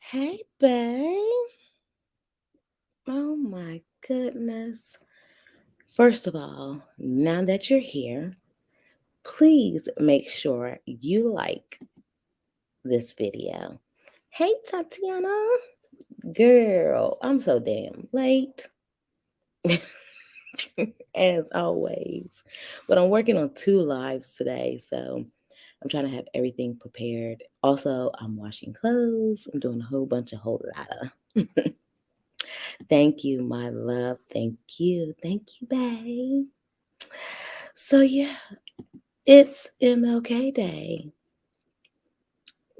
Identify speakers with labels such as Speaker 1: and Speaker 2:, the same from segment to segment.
Speaker 1: Hey, babe. Oh my goodness. First of all, now that you're here, please make sure you like this video. Hey, Tatiana. Girl, I'm so damn late. As always. But I'm working on 2 lives today, so I'm trying to have everything prepared. Also, I'm washing clothes. I'm doing a whole lot. Thank you, my love. Thank you. Thank you, babe. So, yeah, it's MLK Day.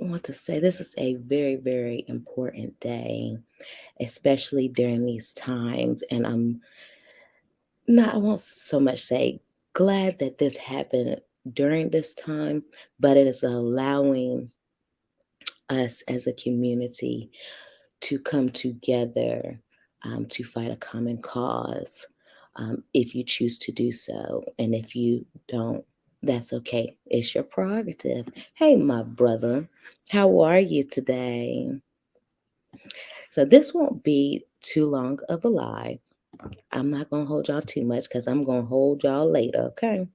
Speaker 1: I want to say this is a very, very important day, especially during these times. And I won't so much say glad that this happened during this time, but it is allowing us as a community to come together to fight a common cause if you choose to do so. And if you don't, that's okay. It's your prerogative. Hey, my brother, how are you today? So, this won't be too long of a live. I'm not going to hold y'all too much because I'm going to hold y'all later, okay?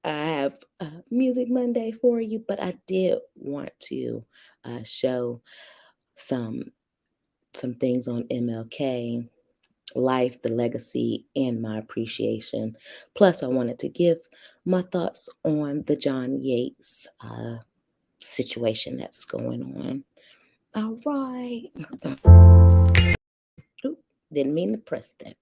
Speaker 1: I have Music Monday for you, but I did want to show some things on MLK, life, the legacy, and my appreciation. Plus, I wanted to give my thoughts on the John Yates situation that's going on. All right. Oop, didn't mean to press that.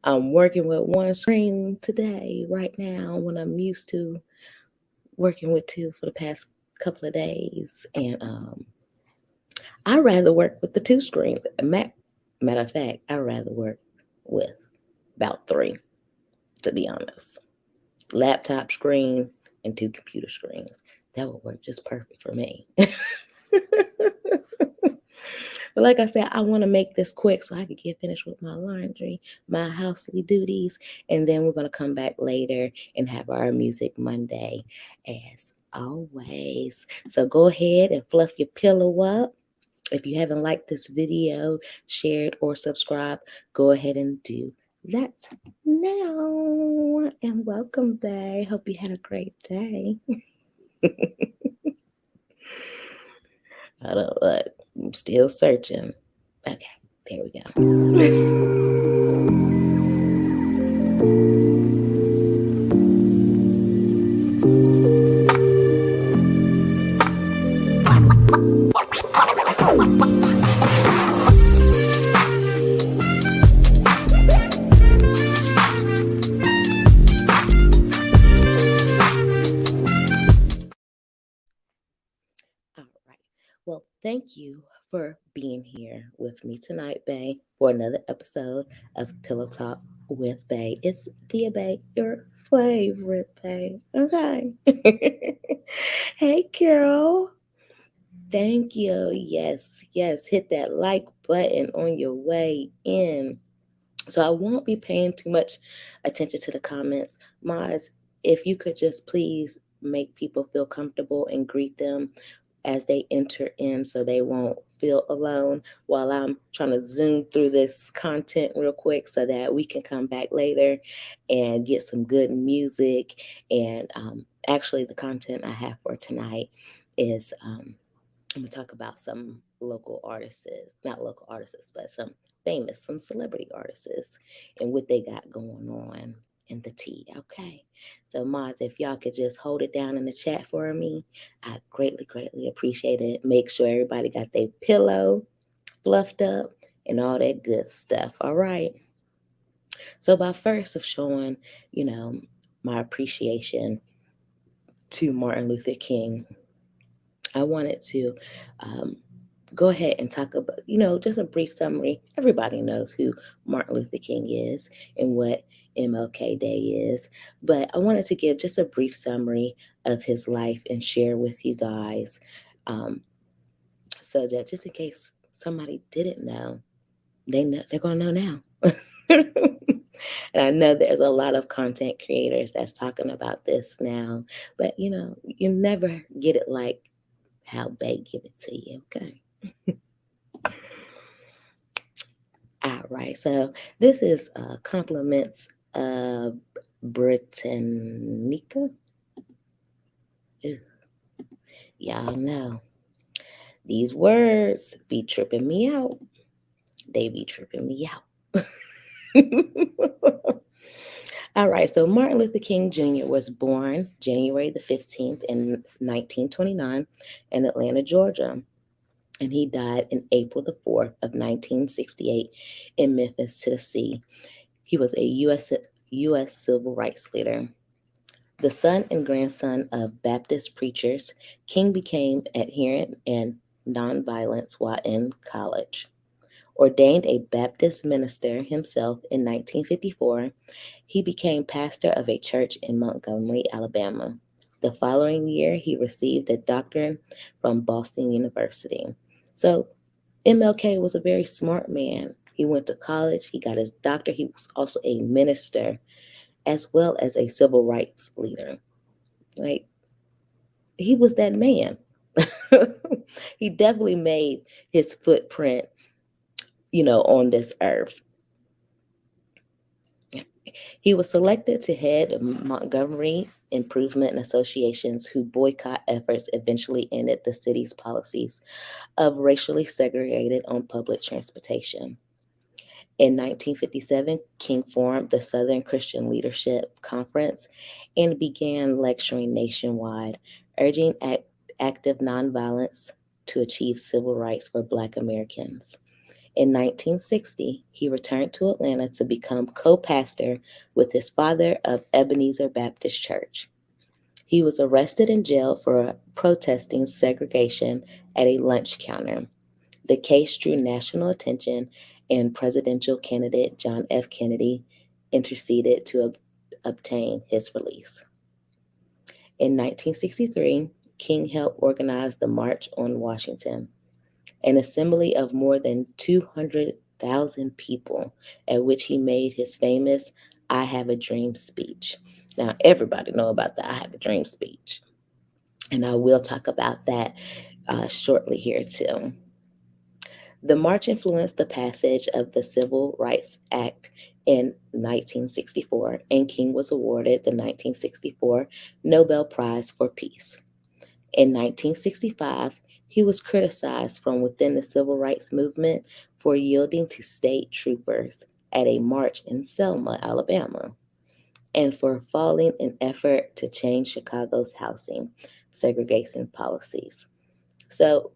Speaker 1: I'm working with one screen today, right now, when I'm used to working with two for the past couple of days. And I rather work with the 2 screens. Matter of fact, I rather work with about 3, to be honest. Laptop screen and 2 computer screens. That would work just perfect for me. But like I said, I want to make this quick so I can get finished with my laundry, my housely duties, and then we're going to come back later and have our Music Monday as always. So go ahead and fluff your pillow up. If you haven't liked this video, shared, or subscribed, go ahead and do that now. And welcome back. Hope you had a great day. I don't know. I'm still searching. Okay, there we go. All right. Well, thank you for being here with me tonight, Bay, for another episode of Pillow Talk with Bay. It's Thea Bay, your favorite Bay. Okay. Hey, Carol. Thank you. Yes, yes. Hit that like button on your way in. So I won't be paying too much attention to the comments. Mods, if you could just please make people feel comfortable and greet them as they enter in so they won't feel alone while I'm trying to zoom through this content real quick so that we can come back later and get some good music. And actually, the content I have for tonight is I'm going to talk about some local artists, not local artists, but some famous, some celebrity artists and what they got going on in the tea. Okay. So, mods, if y'all could just hold it down in the chat for me, I greatly, greatly appreciate it. Make sure everybody got their pillow fluffed up and all that good stuff. All right. So, by first of showing, you know, my appreciation to Martin Luther King, I wanted to um, go ahead and talk about, just a brief summary. Everybody knows who Martin Luther King is and what MLK Day is, but I wanted to give just a brief summary of his life and share with you guys um, so that just in case somebody didn't know, they're going to know now. And I know there's a lot of content creators that's talking about this now, but you never get it like how they give it to you. Okay. All right. So this is compliments of Britannica. Ew, y'all know these words be tripping me out. They be tripping me out. All right, so Martin Luther King Jr. was born January the 15th in 1929 in Atlanta, Georgia, and he died in April the 4th of 1968 in Memphis, Tennessee. He was a U.S. civil rights leader. The son and grandson of Baptist preachers, King became adherent in nonviolence while in college. Ordained a Baptist minister himself in 1954, he became pastor of a church in Montgomery, Alabama. The following year, he received a doctorate from Boston University. So, MLK was a very smart man. He went to college, he got his doctorate, he was also a minister as well as a civil rights leader. Like, he was that man. He definitely made his footprint, on this earth. He was selected to head Montgomery Improvement Associations, whose boycott efforts eventually ended the city's policies of racially segregated on public transportation. In 1957, King formed the Southern Christian Leadership Conference and began lecturing nationwide, urging active nonviolence to achieve civil rights for Black Americans. In 1960, he returned to Atlanta to become co-pastor with his father of Ebenezer Baptist Church. He was arrested and jailed for protesting segregation at a lunch counter. The case drew national attention, and presidential candidate John F. Kennedy interceded to obtain his release. In 1963, King helped organize the March on Washington, an assembly of more than 200,000 people, at which he made his famous "I Have a Dream" speech. Now, everybody know about the "I Have a Dream" speech, and I will talk about that shortly here too. The march influenced the passage of the Civil Rights Act in 1964, and King was awarded the 1964 Nobel Prize for Peace. In 1965, he was criticized from within the civil rights movement for yielding to state troopers at a march in Selma, Alabama, and for foiling an effort to change Chicago's housing segregation policies. So,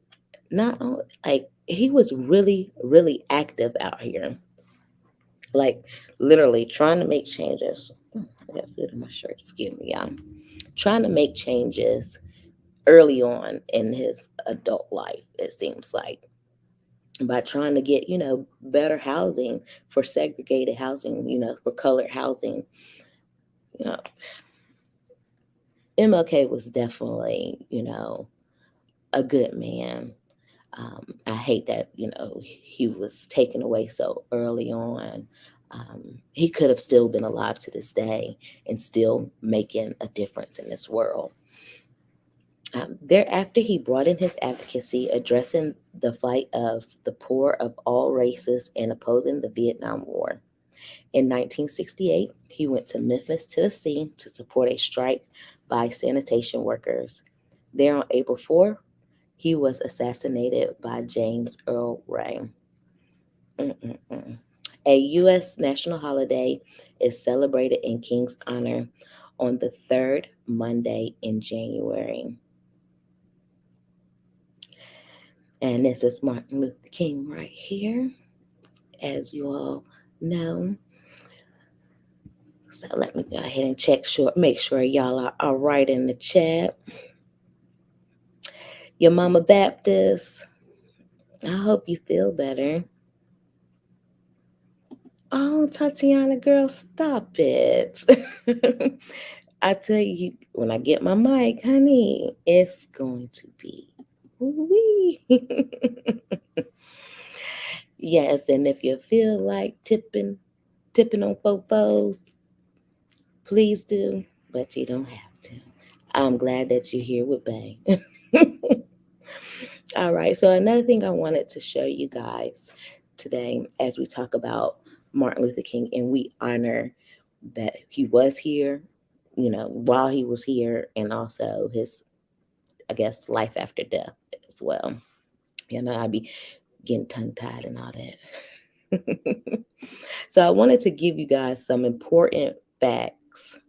Speaker 1: not only, like, he was really, really active out here, like literally trying to make changes. I got food in my shirt, excuse me, y'all. Trying to make changes early on in his adult life, it seems like, by trying to get, better housing for segregated housing, for colored housing. You know, MLK was definitely, a good man. I hate that, he was taken away so early on. He could have still been alive to this day and still making a difference in this world. Thereafter, he broadened his advocacy, addressing the plight of the poor of all races and opposing the Vietnam War. In 1968, he went to Memphis, Tennessee to support a strike by sanitation workers. There on April 4th, he was assassinated by James Earl Ray. A U.S. national holiday is celebrated in King's honor on the third Monday in January. And this is Martin Luther King right here, as you all know. So let me go ahead and make sure y'all are all right in the chat. Your Mama Baptist, I hope you feel better. Oh, Tatiana, girl, stop it. I tell you, when I get my mic, honey, it's going to be wee. Yes, and if you feel like tipping, tipping on fofos, please do, but you don't have to. I'm glad that you're here with Bay. All right, so another thing I wanted to show you guys today as we talk about Martin Luther King and we honor that he was here, while he was here, and also his, I guess, life after death as well. I'd be getting tongue tied and all that. So I wanted to give you guys some important facts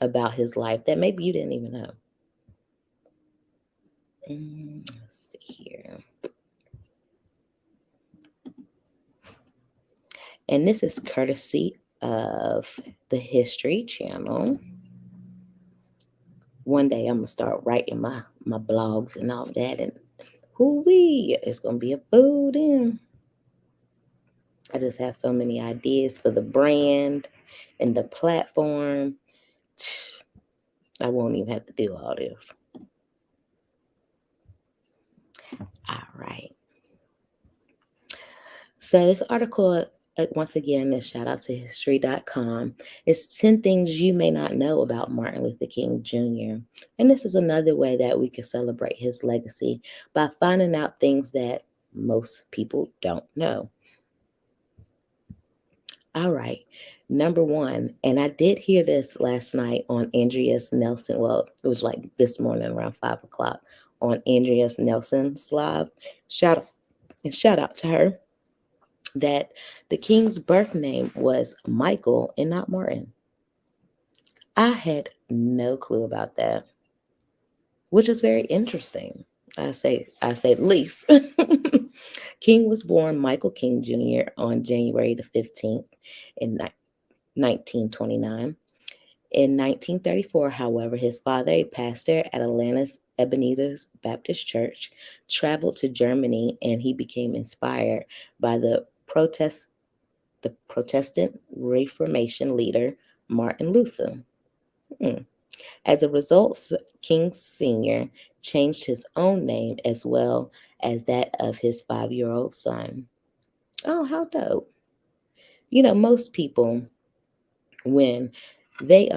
Speaker 1: about his life that maybe you didn't even know. Let's see here. And this is courtesy of the History Channel. One day I'm going to start writing my blogs and all that. And hoo-wee, it's going to be a food in. I just have so many ideas for the brand and the platform. I won't even have to do all this. All right. So this article, once again, a shout out to history.com. It's 10 things you may not know about Martin Luther King Jr. And this is another way that we can celebrate his legacy by finding out things that most people don't know. All right. Number one, and I did hear this last night on Andreas Nelson. Well, it was like this morning around 5 o'clock on Andreas Nelson's live. Shout out to her that the king's birth name was Michael and not Martin. I had no clue about that, which is very interesting. I say the least. King was born Michael King Jr. on January the 15th in 1929. In 1934, however, his father, a pastor at Atlanta's Ebenezer's Baptist Church, traveled to Germany, and he became inspired by the Protestant Reformation leader Martin Luther. As a result, King Sr. changed his own name as well as that of his 5-year-old son. Oh, how dope. Most people, when they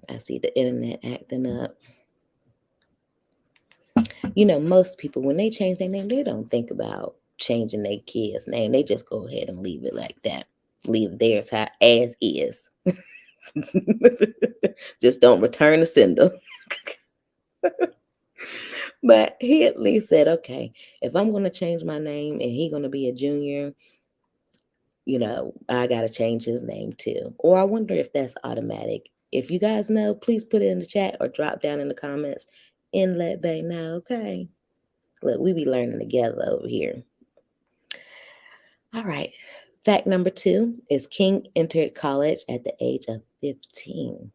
Speaker 1: I see the internet acting up. Most people, when they change their name, they don't think about changing their kid's name. They just go ahead and leave it like that. Leave theirs as is. Just don't return the sender. But he at least said, okay, if I'm going to change my name and he's going to be a junior, I got to change his name too. Or I wonder if that's automatic. If you guys know, please put it in the chat or drop down in the comments and let Bay know, okay? Look, we be learning together over here. All right. Fact number 2 is King entered college at the age of 15.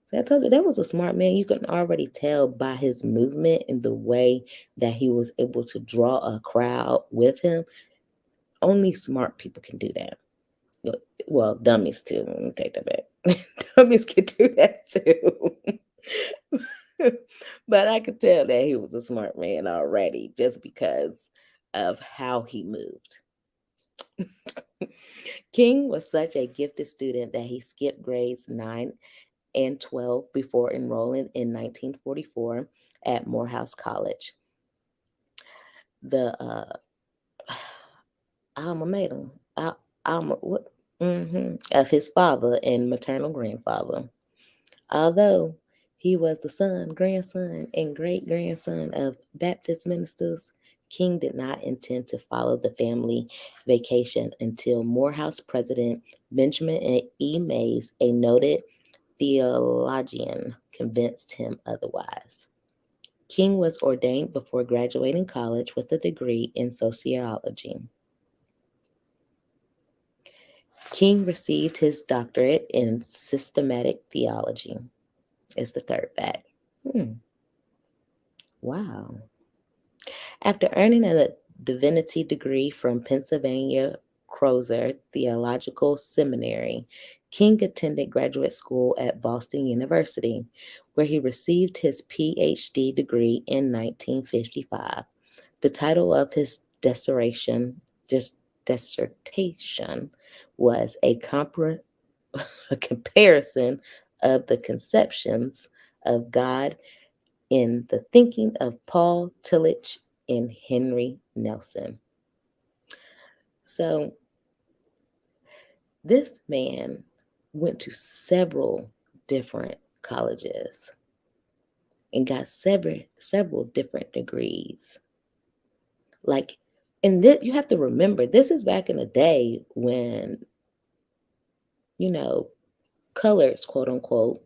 Speaker 1: So I told you that was a smart man. You can already tell by his movement and the way that he was able to draw a crowd with him. Only smart people can do that. Well, dummies too. Let me take that back. Dummies can do that too. But I could tell that he was a smart man already just because of how he moved. King was such a gifted student that he skipped grades 9 and 12 before enrolling in 1944 at Morehouse College. The alma mater of his father and maternal grandfather. Although he was the son, grandson, and great-grandson of Baptist ministers, King did not intend to follow the family vacation until Morehouse president Benjamin E. Mays, a noted theologian, convinced him otherwise. King was ordained before graduating college with a degree in sociology. King received his doctorate in systematic theology. Is the third fact. Wow. After earning a divinity degree from Pennsylvania Crozer Theological Seminary, King attended graduate school at Boston University, where he received his PhD degree in 1955. The title of his dissertation dissertation was a comparison of the conceptions of God in the thinking of Paul Tillich and Henry Nelson. So this man went to several different colleges and got several different degrees. Like, and you have to remember, this is back in the day when, you know, colors, quote unquote,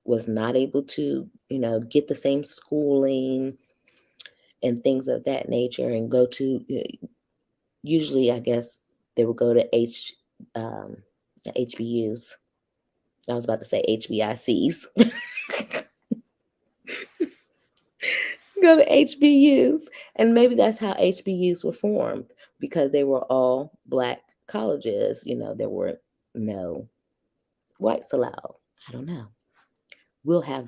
Speaker 1: was not able to, get the same schooling and things of that nature and go to, usually, I guess, they would go to HBUs. I was about to say HBICs. Go to HBUs. And maybe that's how HBUs were formed, because they were all Black colleges. There were no whites allowed. I don't know. We'll have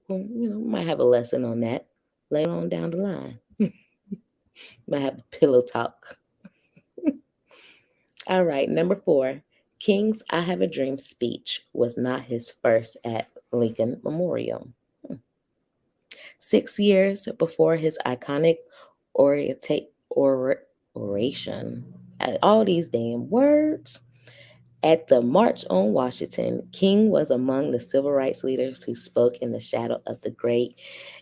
Speaker 1: might have a lesson on that later on down the line. Might have a pillow talk. All right, number 4. King's I Have a Dream speech was not his first at Lincoln Memorial. 6 years before his iconic oration, all these damn words, at the March on Washington, King was among the civil rights leaders who spoke in the shadow of the great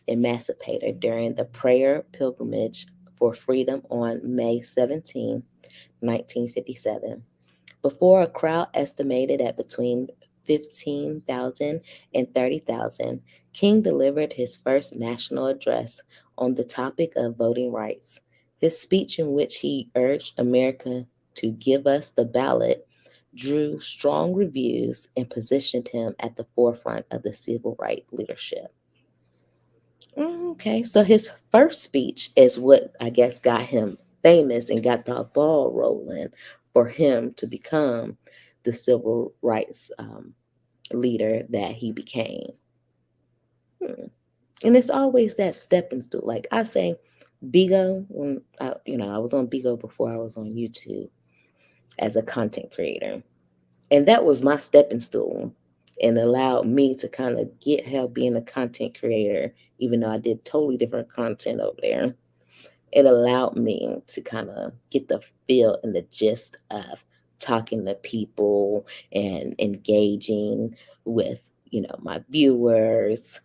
Speaker 1: emancipator during the prayer pilgrimage for freedom on May 17, 1957. Before a crowd estimated at between 15,000 and 30,000, King delivered his first national address on the topic of voting rights. His speech, in which he urged America to give us the ballot, drew strong reviews and positioned him at the forefront of the civil rights leadership. Okay, so his first speech is what I guess got him famous and got the ball rolling for him to become the civil rights leader that he became. And it's always that stepping stool. Like I say, Bigo, when I was on Bigo before I was on YouTube as a content creator. And that was my stepping stool and allowed me to kind of get help being a content creator, even though I did totally different content over there. It allowed me to kind of get the feel and the gist of talking to people and engaging with, my viewers,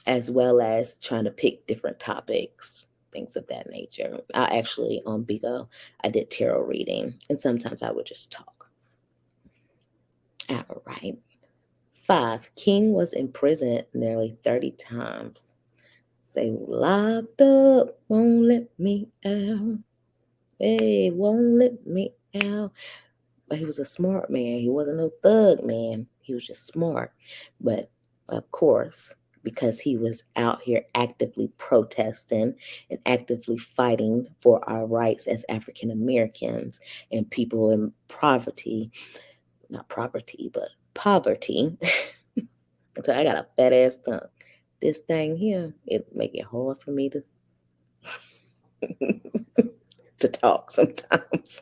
Speaker 1: as well as trying to pick different topics, things of that nature. I actually, on Bigo, I did tarot reading, and sometimes I would just talk. All right. 5. King was imprisoned nearly 30 times. Say, locked up, won't let me out. Hey, won't let me out. But he was a smart man. He wasn't no thug man. He was just smart. But of course, because he was out here actively protesting and actively fighting for our rights as African Americans and people in poverty, not poverty, but poverty. So I got a fat ass tongue. This thing here, it make it hard for me to to talk sometimes.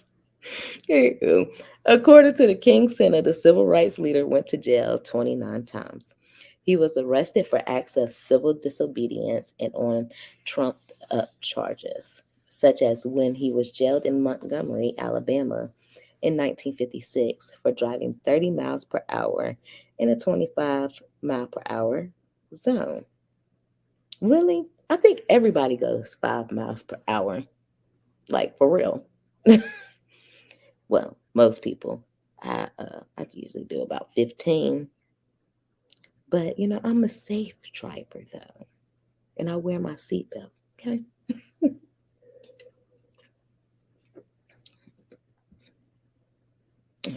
Speaker 1: Anywho, according to the King Center, the civil rights leader went to jail 29 times. He was arrested for acts of civil disobedience and on trumped up charges, such as when he was jailed in Montgomery, Alabama in 1956 for driving 30 miles per hour in a 25-mile-per-hour zone. Really? I think everybody goes 5 miles per hour. Like, for real. Well, most people. I usually do about 15. But, I'm a safe driver, though. And I wear my seatbelt, okay?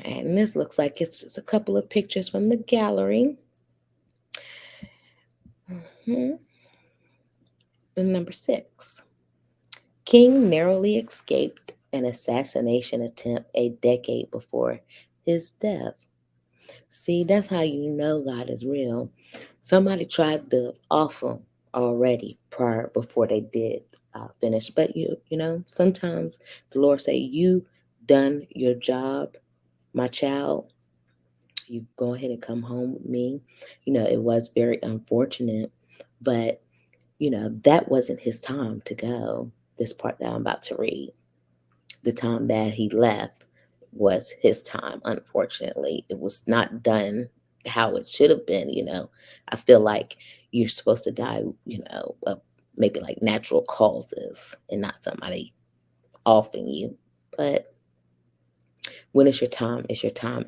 Speaker 1: And this looks like it's just a couple of pictures from the gallery. And number 6. King narrowly escaped an assassination attempt a decade before his death. See, that's how you know God is real. Somebody tried to off him already before they did finished. But sometimes the Lord say, you done your job, my child. You go ahead and come home with me. It was very unfortunate, but that wasn't his time to go. This part that I'm about to read, the time that he left was his time. Unfortunately, it was not done how it should have been. I feel like you're supposed to die, of maybe like natural causes and not somebody offing you. But when it's your time,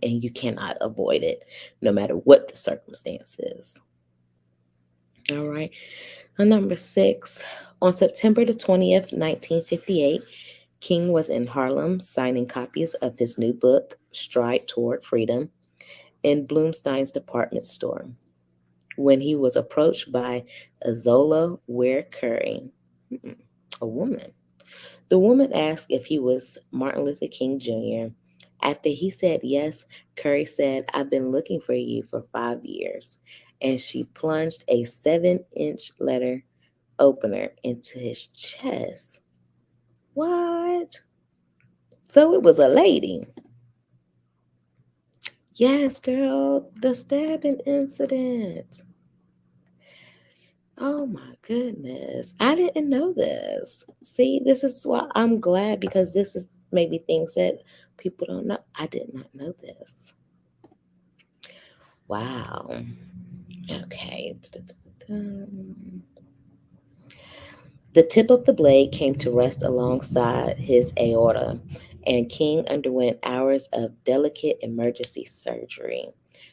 Speaker 1: and you cannot avoid it, no matter what the circumstance is. All right. Number 6, on September the 20th, 1958, King was in Harlem signing copies of his new book, Stride Toward Freedom, in Bloomstein's department store when he was approached by Azola Ware Curry, a woman. The woman asked if he was Martin Luther King Jr. After he said yes, Curry said, "I've been looking for you for 5 years." And she plunged a 7-inch letter opener into his chest. What? So it was a lady. Yes, girl, the stabbing incident. Oh my goodness. I didn't know this. See, this is why I'm glad, because this is maybe things that people don't know. I did not know this. Wow. Okay. The tip of the blade came to rest alongside his aorta, and King underwent hours of delicate emergency surgery.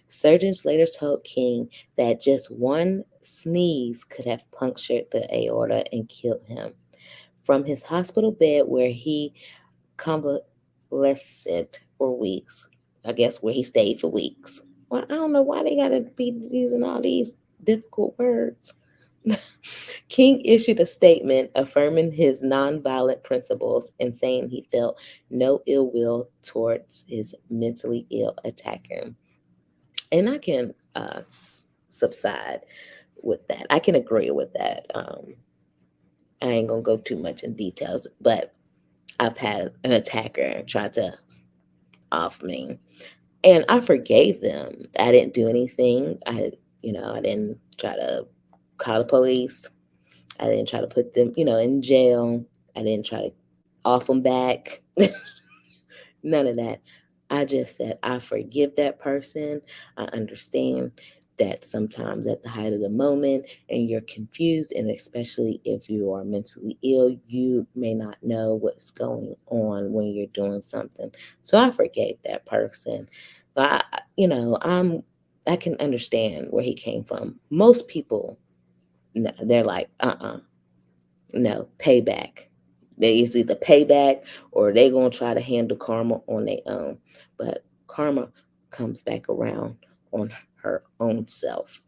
Speaker 1: Surgeons later told King that just one sneeze could have punctured the aorta and killed him. From his hospital bed, where he convalesced for weeks, I guess where he stayed for weeks. Well, I don't know why they gotta be using all these difficult words. King issued a statement affirming his nonviolent principles and saying he felt no ill will towards his mentally ill attacker. And I can subside with that. I can agree with that. I ain't gonna go too much in details, but I've had an attacker try to off me, and I forgave them. I didn't do anything. I didn't try to call the police. I didn't try to put them, in jail. I didn't try to off them back. None of that. I just said, I forgive that person. I understand that sometimes at the height of the moment and you're confused, and especially if you are mentally ill, you may not know what's going on when you're doing something. So I forgave that person. I, I can understand where he came from. Most people, no, they're like, no, payback. It's either payback or they gonna try to handle karma on their own. But karma comes back around on her own self.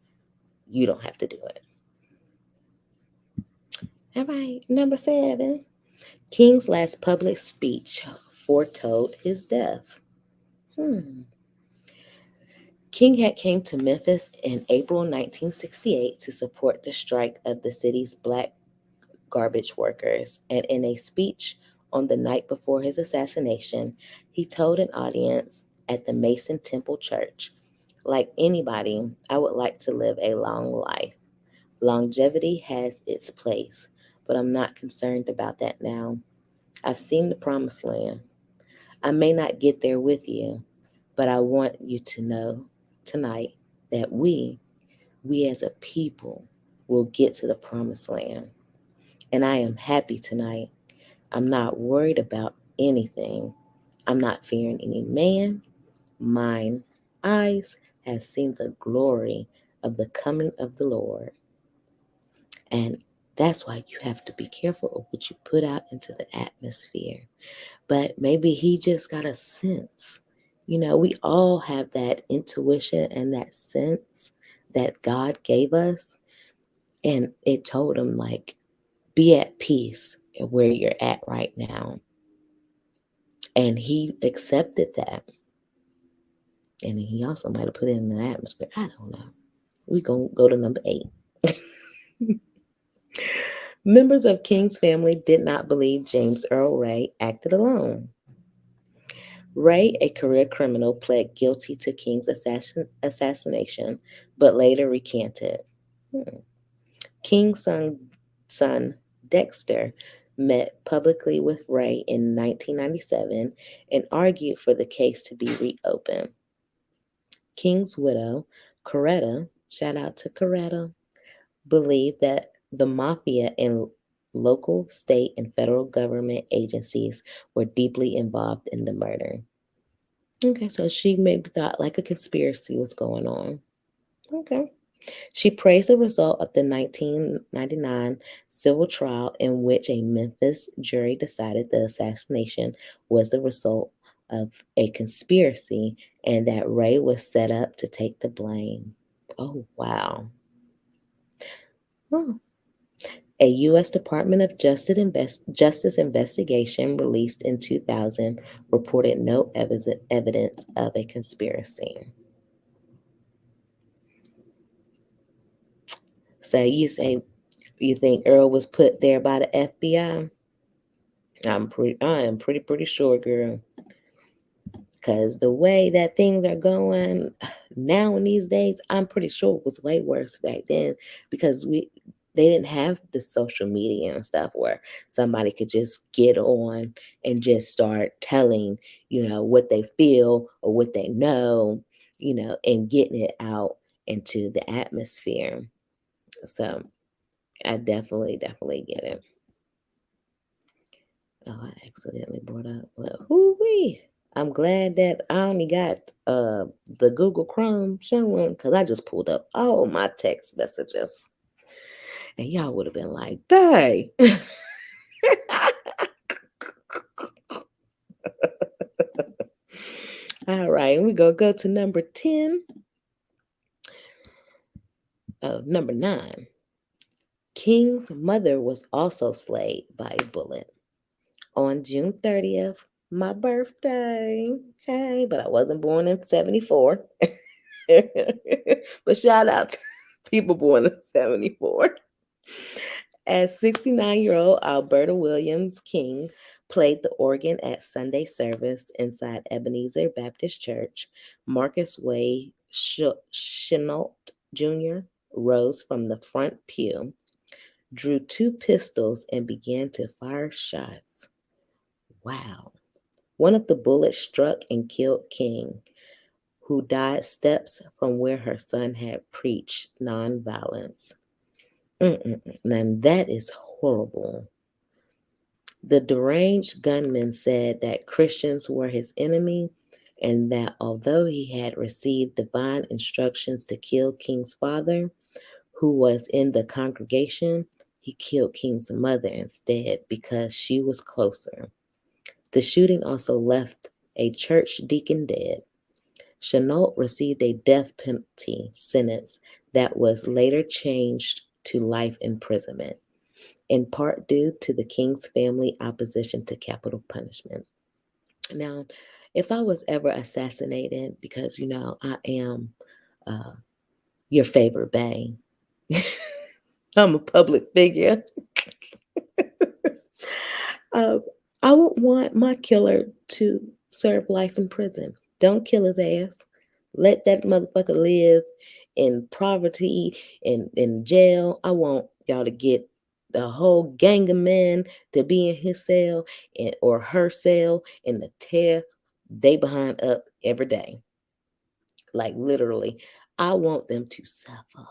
Speaker 1: You don't have to do it. All right, number 7. King's last public speech foretold his death. King had came to Memphis in April 1968 to support the strike of the city's black garbage workers, and in a speech on the night before his assassination, he told an audience at the Mason Temple Church, "Like anybody, I would like to live a long life. Longevity has its place, but I'm not concerned about that now. I've seen the promised land. I may not get there with you, but I want you to know tonight that we as a people, will get to the promised land. And I am happy tonight. I'm not worried about anything. I'm not fearing any man. Mine eyes have seen the glory of the coming of the Lord." And that's why you have to be careful of what you put out into the atmosphere. But maybe he just got a sense. We all have that intuition and that sense that God gave us. And it told him, like, be at peace where you're at right now. And he accepted that. And he also might have put it in the atmosphere. I don't know. We're going to go to number 8. Members of King's family did not believe James Earl Ray acted alone. Ray, a career criminal, pled guilty to King's assassination, but later recanted. Hmm. King's son Dexter met publicly with Ray in 1997 and argued for the case to be reopened. King's widow, Coretta, shout out to Coretta, believed that the mafia and local, state, and federal government agencies were deeply involved in the murder. Okay, so she maybe thought like a conspiracy was going on. Okay. She praised the result of the 1999 civil trial in which a Memphis jury decided the assassination was the result of a conspiracy and that Ray was set up to take the blame. Oh, wow. Oh. A U.S. Department of Justice investigation released in 2000 reported no evidence of a conspiracy. So you think Earl was put there by the FBI? I am pretty sure, girl. Because the way that things are going now in these days, I'm pretty sure it was way worse back then because they didn't have the social media and stuff where somebody could just get on and just start telling, what they feel or what they know, and getting it out into the atmosphere. So I definitely get it. Oh, I accidentally brought up. Well, whoo-wee. I'm glad that I only got the Google Chrome showing because I just pulled up all my text messages. And y'all would have been like, "Bae." All right, we're going to go to number 10. Number 9. King's mother was also slayed by a bullet. On June 30th, my birthday. Hey, but I wasn't born in 74. But shout out to people born in 74. As 69-year-old Alberta Williams King played the organ at Sunday service inside Ebenezer Baptist Church, Marcus Wade Chenault Jr. rose from the front pew, drew 2 pistols, and began to fire shots. Wow. One of the bullets struck and killed King, who died steps from where her son had preached nonviolence. Now that is horrible. The deranged gunman said that Christians were his enemy and that although he had received divine instructions to kill King's father, who was in the congregation, he killed King's mother instead because she was closer. The shooting also left a church deacon dead. Chenault received a death penalty sentence that was later changed to life imprisonment, in part due to the King's family opposition to capital punishment. Now, if I was ever assassinated, because I am your favorite bae, I'm a public figure. I would want my killer to serve life in prison. Don't kill his ass. Let that motherfucker live in poverty, in jail. I want y'all to get the whole gang of men to be in his cell or her cell and to tear they behind up every day. Like literally, I want them to suffer.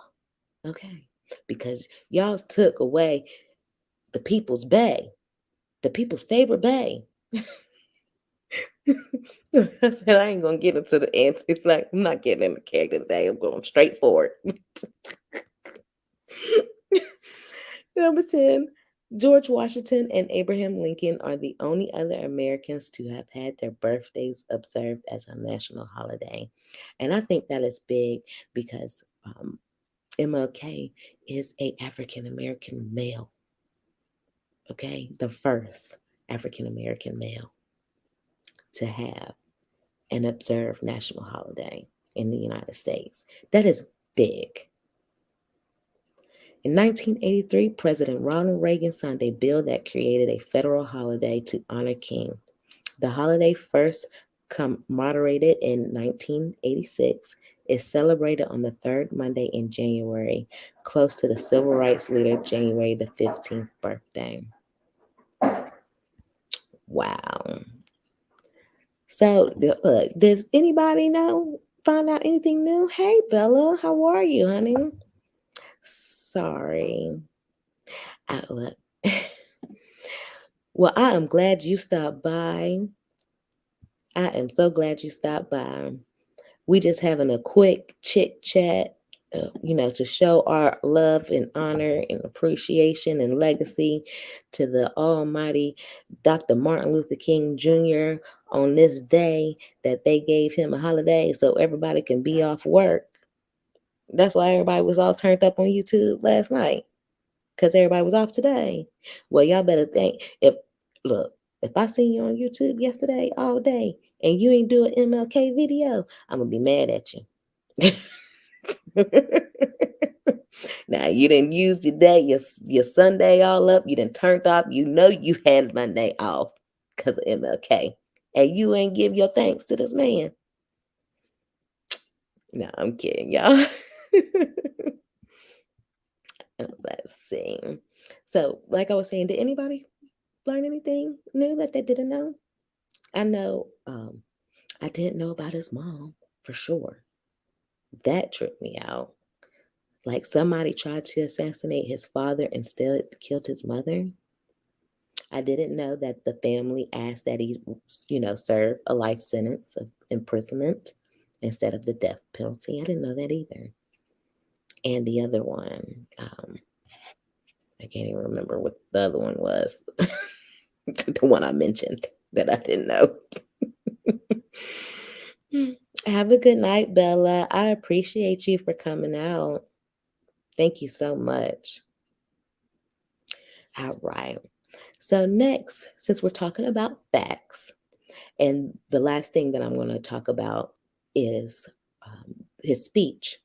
Speaker 1: Okay. Because y'all took away the people's bae, the people's favorite bae. I said I ain't gonna get into the answer. It's like I'm not getting into character today. I'm going straight forward. Number 10. George Washington and Abraham Lincoln are the only other Americans to have had their birthdays observed as a national holiday. And I think that is big because MLK is a African American male. Okay, the first African American male to have an observed national holiday in the United States. That is big. In 1983, President Ronald Reagan signed a bill that created a federal holiday to honor King. The holiday, first commemorated in 1986, is celebrated on the third Monday in January, close to the civil rights leader January the 15th birthday. Wow. So, look, does anybody find out anything new? Hey, Bella, how are you, honey? Sorry. Look. Well, I am glad you stopped by. I am so glad you stopped by. We just having a quick chit chat, to show our love and honor and appreciation and legacy to the almighty Dr. Martin Luther King Jr. on this day that they gave him a holiday so everybody can be off work. That's why everybody was all turned up on YouTube last night, because everybody was off today. Well, y'all better think, if I seen you on YouTube yesterday all day and you ain't do an MLK video, I'm gonna be mad at you. Now you didn't use your day, your Sunday all up. You didn't turned off. You know you had Monday off because of MLK, and you ain't give your thanks to this man. No, I'm kidding, y'all. Let's see. So, like I was saying, did anybody learn anything new that they didn't know? I know I didn't know about his mom for sure. That tripped me out. Like somebody tried to assassinate his father and still killed his mother. I didn't know that the family asked that he, serve a life sentence of imprisonment instead of the death penalty. I didn't know that either. And the other one, I can't even remember what the other one was. The one I mentioned that I didn't know. Have a good night, Bella. I appreciate you for coming out. Thank you so much. All right. So next, since we're talking about facts, and the last thing that I'm going to talk about is his speech.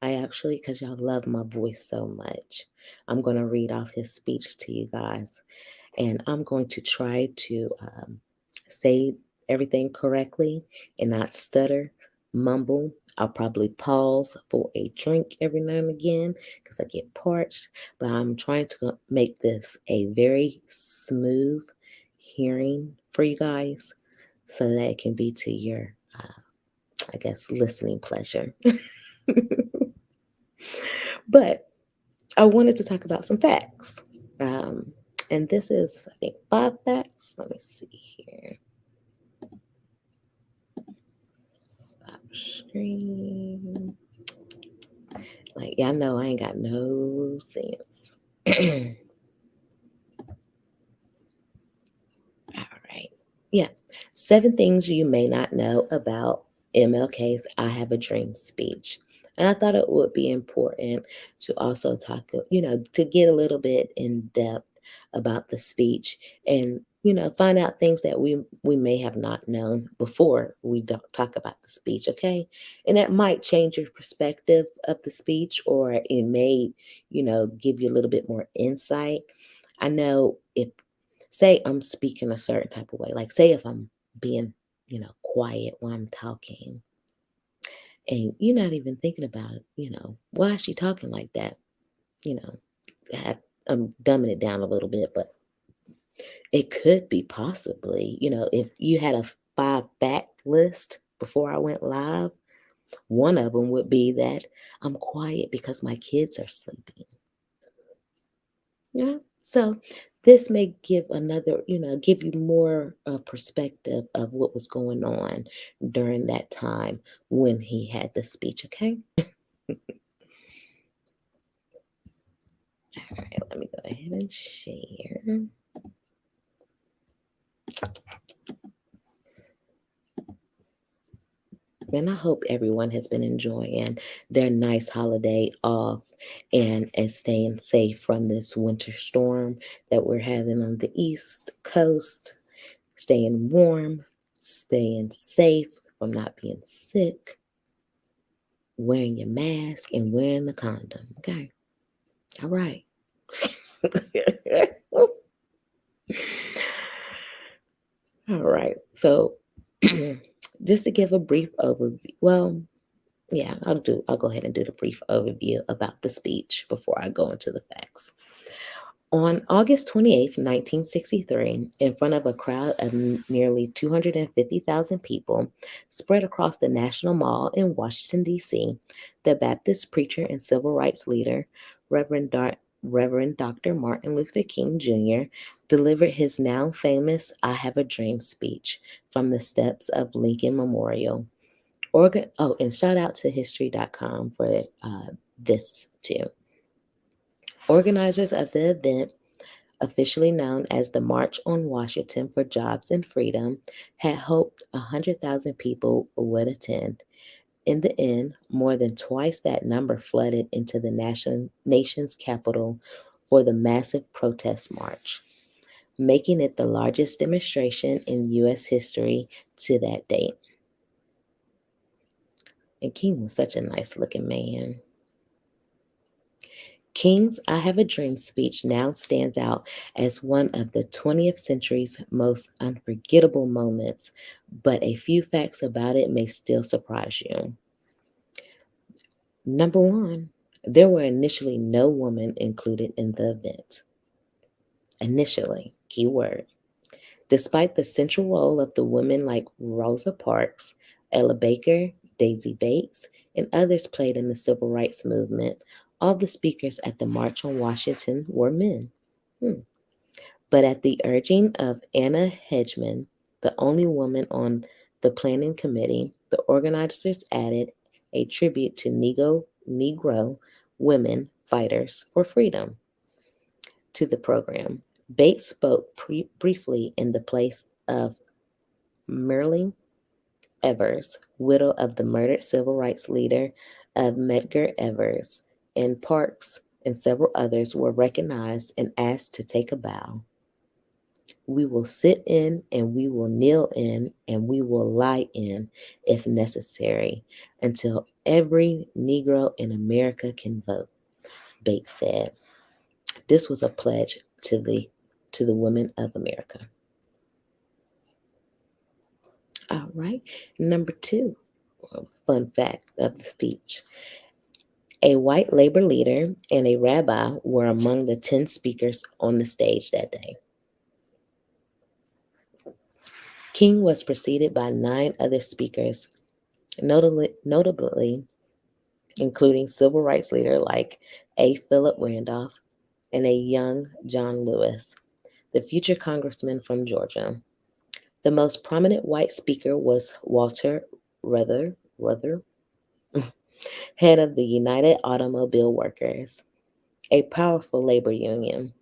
Speaker 1: I actually, because y'all love my voice so much, I'm going to read off his speech to you guys. And I'm going to try to say everything correctly and not stutter, mumble. I'll probably pause for a drink every now and again because I get parched. But I'm trying to make this a very smooth hearing for you guys so that it can be to your, listening pleasure. But I wanted to talk about some facts. And this is, I think, 5 facts. Let me see here. Stop screen. Like, y'all know I ain't got no sense. All right. Yeah. 7 things you may not know about MLK's I Have a Dream speech. And I thought it would be important to also talk, to get a little bit in depth about the speech and, find out things that we may have not known before we don't talk about the speech, okay? And that might change your perspective of the speech, or it may, give you a little bit more insight. I know if, say I'm speaking a certain type of way, like say if I'm being, quiet while I'm talking, and you're not even thinking about it, why is she talking like that? I'm dumbing it down a little bit, but it could be possibly, if you had a 5 fact list before I went live, one of them would be that I'm quiet because my kids are sleeping. Yeah. So this may give another, give you more perspective of what was going on during that time when he had the speech, okay? All right, let me go ahead and share. And I hope everyone has been enjoying their nice holiday off and staying safe from this winter storm that we're having on the East Coast. Staying warm, staying safe from not being sick, wearing your mask, and wearing the condom, okay? All right. All right. So, just to give a brief overview, well, yeah, I'll go ahead and do the brief overview about the speech before I go into the facts. On August 28th, 1963, in front of a crowd of nearly 250,000 people spread across the National Mall in Washington, D.C., the Baptist preacher and civil rights leader, Reverend Dr. Martin Luther King Jr., delivered his now famous I Have a Dream speech from the steps of Lincoln Memorial. And shout out to history.com for this too. Organizers of the event, officially known as the March on Washington for Jobs and Freedom, had hoped 100,000 people would attend. In the end, more than twice that number flooded into the nation's capital for the massive protest march, making it the largest demonstration in U.S. history to that date. And King was such a nice looking man. King's I Have a Dream speech now stands out as one of the 20th century's most unforgettable moments, but a few facts about it may still surprise you. Number one, there were initially no women included in the event. Initially, keyword. Despite the central role of the women like Rosa Parks, Ella Baker, Daisy Bates, and others played in the civil rights movement, all the speakers at the March on Washington were men. Hmm. But at the urging of Anna Hedgeman, the only woman on the planning committee, the organizers added a tribute to Negro women fighters for freedom to the program. Bates spoke briefly in the place of Merlin Evers, widow of the murdered civil rights leader of Medgar Evers, and Parks and several others were recognized and asked to take a bow. We will sit in and we will kneel in and we will lie in if necessary until every Negro in America can vote, Bates said. This was a pledge to the women of America. All right. Number two, fun fact of the speech. A white labor leader and a rabbi were among the 10 speakers on the stage that day. King was preceded by 9 other speakers, notably including civil rights leader like A. Philip Randolph and a young John Lewis, the future congressman from Georgia. The most prominent white speaker was Walter Ruther, head of the United Automobile Workers, a powerful labor union.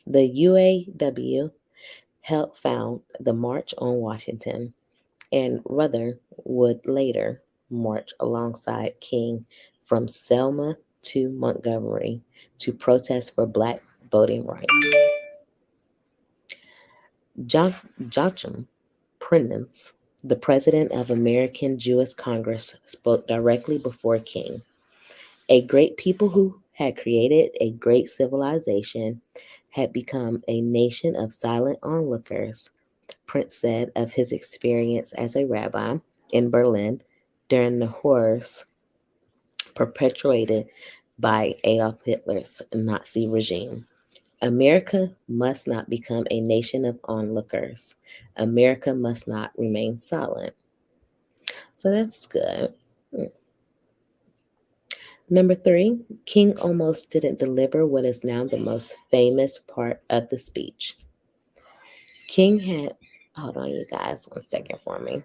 Speaker 1: The UAW helped found the March on Washington, and Ruther would later march alongside King from Selma to Montgomery to protest for Black voting rights. Joachim Prince, the president of American Jewish Congress, spoke directly before King. A great people who had created a great civilization had become a nation of silent onlookers, Prince said of his experience as a rabbi in Berlin during the horrors perpetuated by Adolf Hitler's Nazi regime. America must not become a nation of onlookers. America must not remain silent. So that's good. Number three, King almost didn't deliver what is now the most famous part of the speech. King had, hold on, you guys, 1 second for me.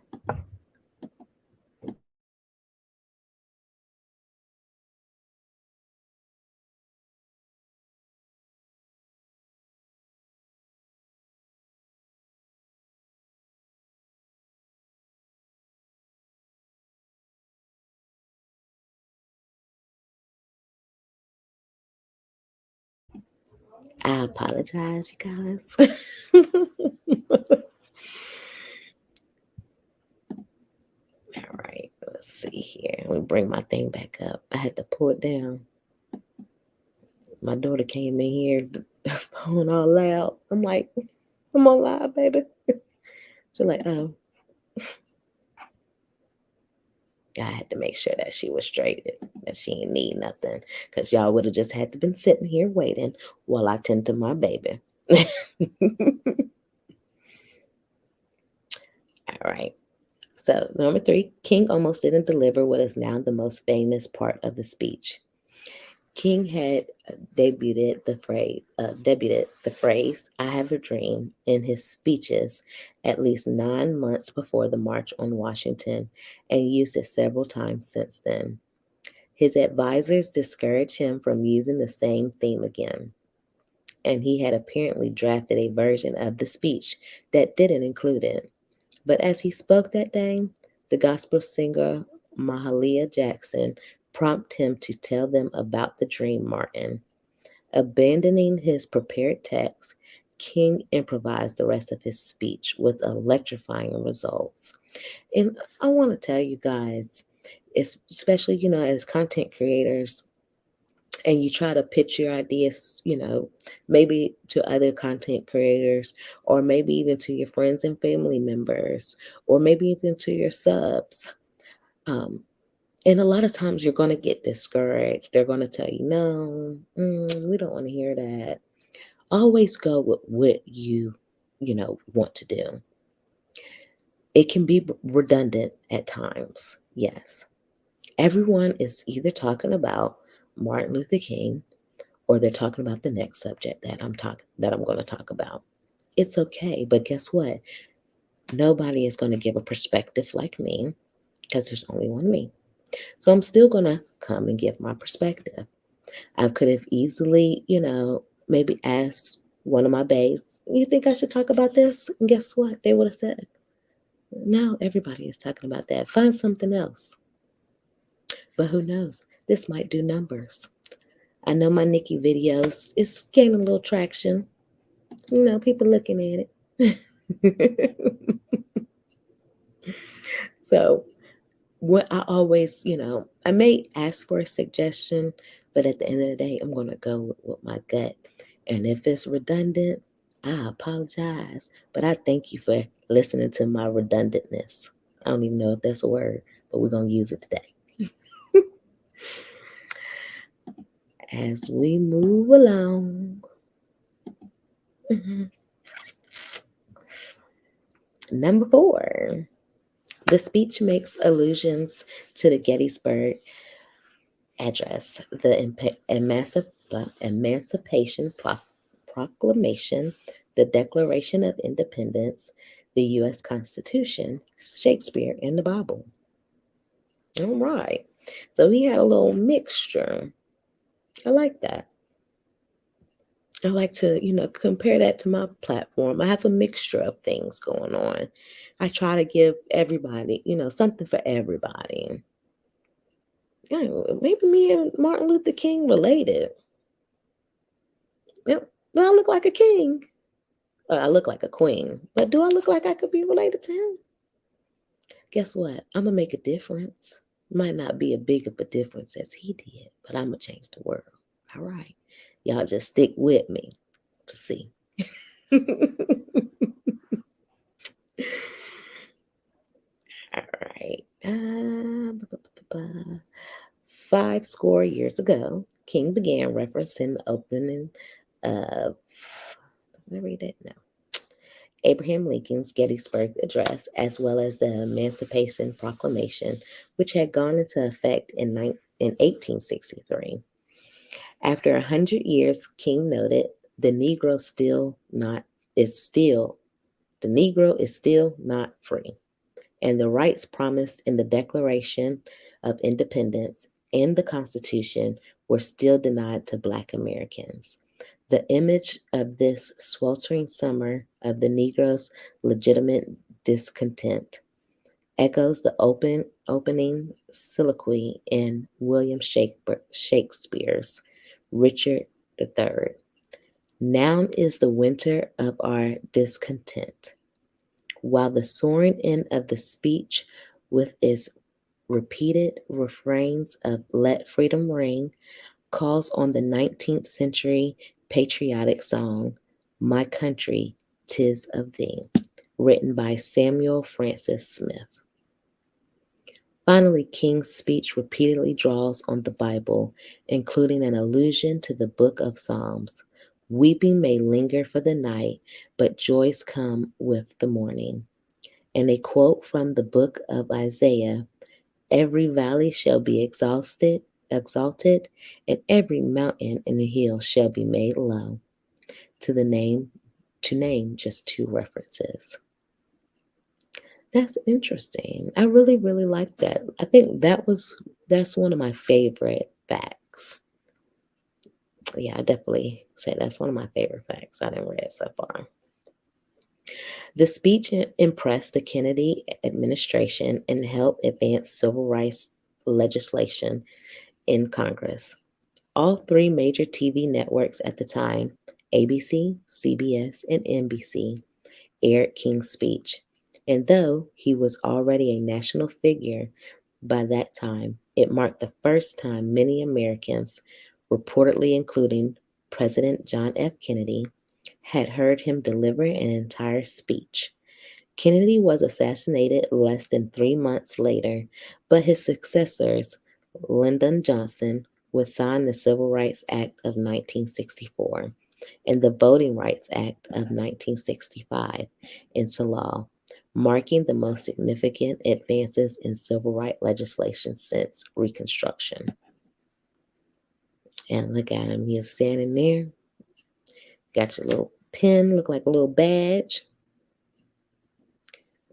Speaker 1: I apologize, you guys. All right, let's see here. Let me bring my thing back up. I had to pull it down. My daughter came in here, her phone all loud. I'm like, I'm on live, baby. She's like, oh. I had to make sure that she was straight, that she ain't need nothing, because y'all would have just had to been sitting here waiting while I tend to my baby. All right. So, number 3, King almost didn't deliver what is now the most famous part of the speech. King had debuted the phrase "I have a dream" in his speeches at least 9 months before the March on Washington, and used it several times since then. His advisors discouraged him from using the same theme again, and he had apparently drafted a version of the speech that didn't include it. But as he spoke that day, the gospel singer Mahalia Jackson prompted him to tell them about the dream Martin. Abandoning his prepared text, King improvised the rest of his speech with electrifying results. And I want to tell you guys, especially, as content creators, and you try to pitch your ideas, maybe to other content creators, or maybe even to your friends and family members, or maybe even to your subs. And a lot of times you're going to get discouraged. They're going to tell you, no, we don't want to hear that. Always go with what you want to do. It can be redundant at times, yes. Everyone is either talking about Martin Luther King, or they're talking about the next subject that I'm going to talk about. It's okay, but guess what? Nobody is going to give a perspective like me, because there's only one me. So I'm still going to come and give my perspective. I could have easily, maybe asked one of my bays, you think I should talk about this? And guess what? They would have said, no, everybody is talking about that. Find something else. But who knows? This might do numbers. I know my Nikki videos is gaining a little traction. People looking at it. So what I always, I may ask for a suggestion, but at the end of the day, I'm going to go with my gut. And if it's redundant, I apologize. But I thank you for listening to my redundantness. I don't even know if that's a word, but we're going to use it today. As we move along. Number 4. The speech makes allusions to the Gettysburg Address, the Emancipation Proclamation, the Declaration of Independence, the U.S. Constitution, Shakespeare, and the Bible. All right. So he had a little mixture. I like that. I like to, compare that to my platform. I have a mixture of things going on. I try to give everybody, something for everybody. Maybe me and Martin Luther King related. Do I look like a king? I look like a queen. But do I look like I could be related to him? Guess what? I'm going to make a difference. Might not be as big of a difference as he did, but I'm going to change the world. All right. Y'all just stick with me to see. All right. 50 years ago, King began referencing the opening of, did I read it? No. Abraham Lincoln's Gettysburg Address, as well as the Emancipation Proclamation, which had gone into effect in 1863. After 100 years, King noted, the Negro is still not free, and the rights promised in the Declaration of Independence and the Constitution were still denied to Black Americans. The image of this sweltering summer of the Negro's legitimate discontent echoes the opening soliloquy in William Shakespeare's Richard III. Now is the winter of our discontent. While the soaring end of the speech, with its repeated refrains of "Let freedom ring," calls on the 19th century patriotic song, My Country, 'Tis of Thee, written by Samuel Francis Smith. Finally, King's speech repeatedly draws on the Bible, including an allusion to the book of Psalms. Weeping may linger for the night, but joys come with the morning. And a quote from the book of Isaiah, every valley shall be exalted, and every mountain and hill shall be made low. To name just two references. That's interesting. I really, really like that. I think that's one of my favorite facts. Yeah, I definitely say that's one of my favorite facts I didn't read so far. The speech impressed the Kennedy administration and helped advance civil rights legislation in Congress. All three major TV networks at the time, ABC, CBS, and NBC, aired King's speech. And though he was already a national figure by that time, it marked the first time many Americans, reportedly including President John F. Kennedy, had heard him deliver an entire speech. Kennedy was assassinated less than 3 months later, but his successors, Lyndon Johnson, would sign the Civil Rights Act of 1964 and the Voting Rights Act of 1965 into law, marking the most significant advances in civil rights legislation since Reconstruction. And look at him, he's standing there, got your little pin, look like a little badge.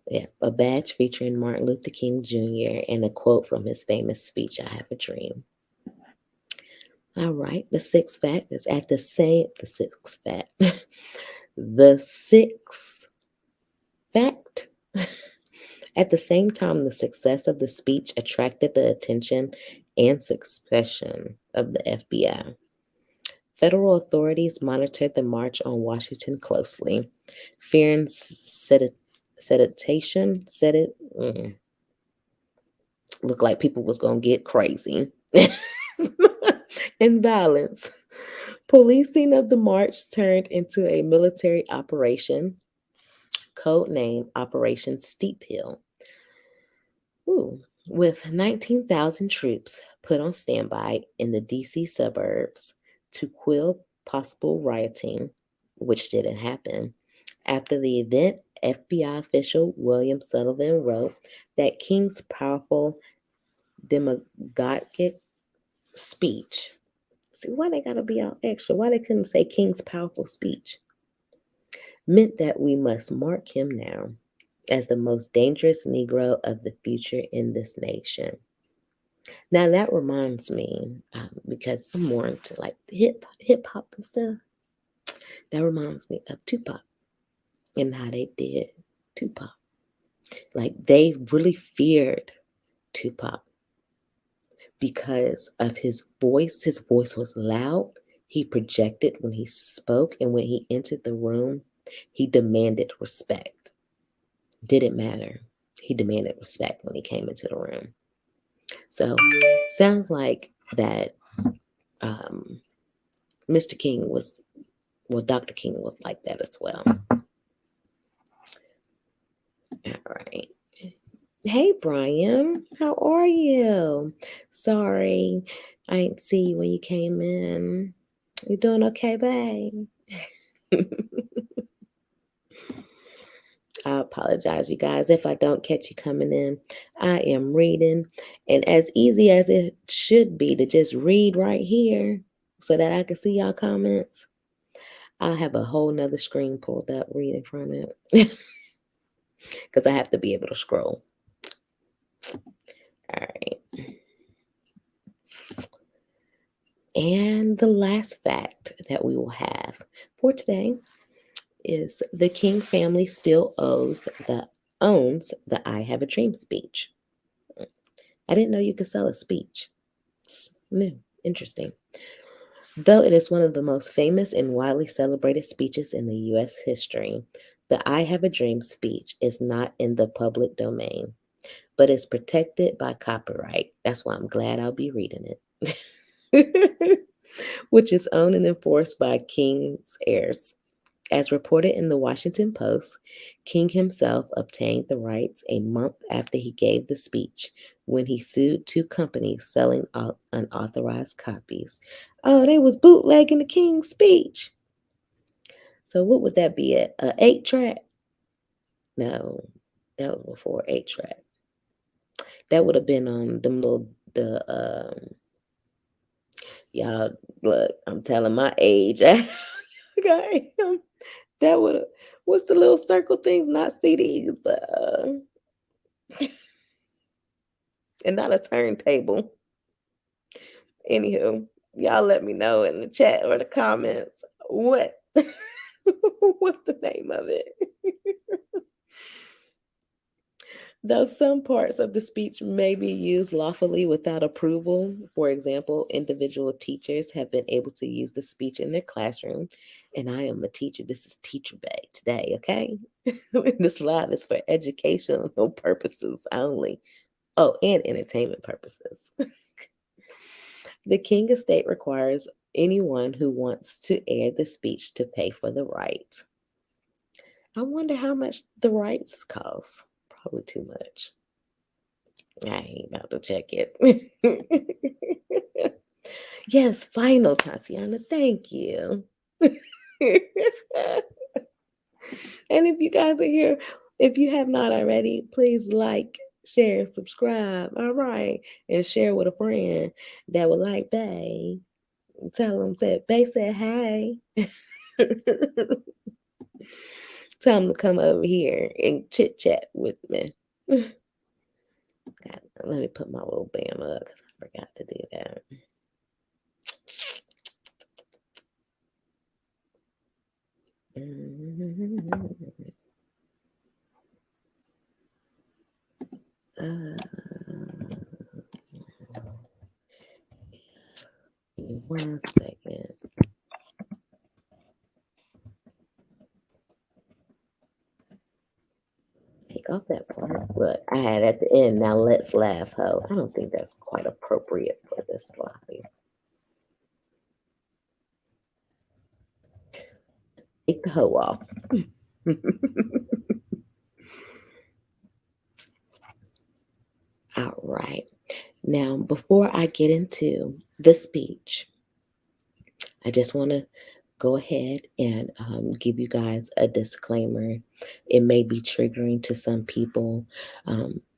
Speaker 1: Yeah, a badge featuring Martin Luther King Jr. and a quote from his famous speech, I Have a Dream. All right, the sixth fact is the sixth fact. The sixth fact. At the same time, the success of the speech attracted the attention and suspicion of the FBI. Federal authorities monitored the march on Washington closely, fearing looked like people was going to get crazy, and violence. Policing of the march turned into a military operation, codenamed Operation Steep Hill. With 19,000 troops put on standby in the D.C. suburbs to quell possible rioting, which didn't happen. After the event, FBI official William Sullivan wrote that King's powerful demagogic speech. See, why they gotta be all extra? Why they couldn't say King's powerful speech? Meant that we must mark him now as the most dangerous Negro of the future in this nation. Now that reminds me, because I'm more into like hip hop and stuff. That reminds me of Tupac and how they did Tupac. Like they really feared Tupac because of his voice. His voice was loud. He projected when he spoke, and when he entered the room, he demanded respect. Didn't matter. He demanded respect when he came into the room. So, sounds like that Mr. King was, well, Dr. King was like that as well. All right. Hey, Brian, how are you? Sorry, I didn't see you when you came in. You doing okay, babe? I apologize, you guys, if I don't catch you coming in. I am reading, and as easy as it should be to just read right here so that I can see y'all comments, I have a whole nother screen pulled up reading from it because I have to be able to scroll. All right. And the last fact that we will have for today is the King family still owns the I Have a Dream speech. I didn't know you could sell a speech. It's new, interesting. Though it is one of the most famous and widely celebrated speeches in the U.S. history, the I Have a Dream speech is not in the public domain, but is protected by copyright. That's why I'm glad I'll be reading it. which is owned and enforced by King's heirs. As reported in the Washington Post, King himself obtained the rights a month after he gave the speech when he sued two companies selling unauthorized copies. Oh, they was bootlegging the King's speech. So what would that be? An 8-track? No, that was before 8-track. That would have been them little y'all look, I'm telling my age. Okay. That would have what's the little circle things, not CDs, but and not a turntable. Anywho, y'all let me know in the chat or the comments what what's the name of it. Though some parts of the speech may be used lawfully without approval, for example, individual teachers have been able to use the speech in their classroom. And I am a teacher. This is Teacher Bay today, okay? This live is for educational purposes only. Oh, and entertainment purposes. The King estate requires anyone who wants to air the speech to pay for the right. I wonder how much the rights cost. Probably too much. I ain't about to check it. Yes, final, Tatiana. Thank you. And if you guys are here, if you have not already, please like, share, subscribe. All right. And share with a friend that would like Bay. Tell them that Bay said hi. Tell them to come over here and chit chat with me. God, let me put my little band up because I forgot to do that. One second. Take off that part. But I had at the end, now let's laugh, ho. I don't think that's quite appropriate for this slide. Take the hoe off. All right. Now, before I get into the speech, I just want to go ahead and give you guys a disclaimer. It may be triggering to some people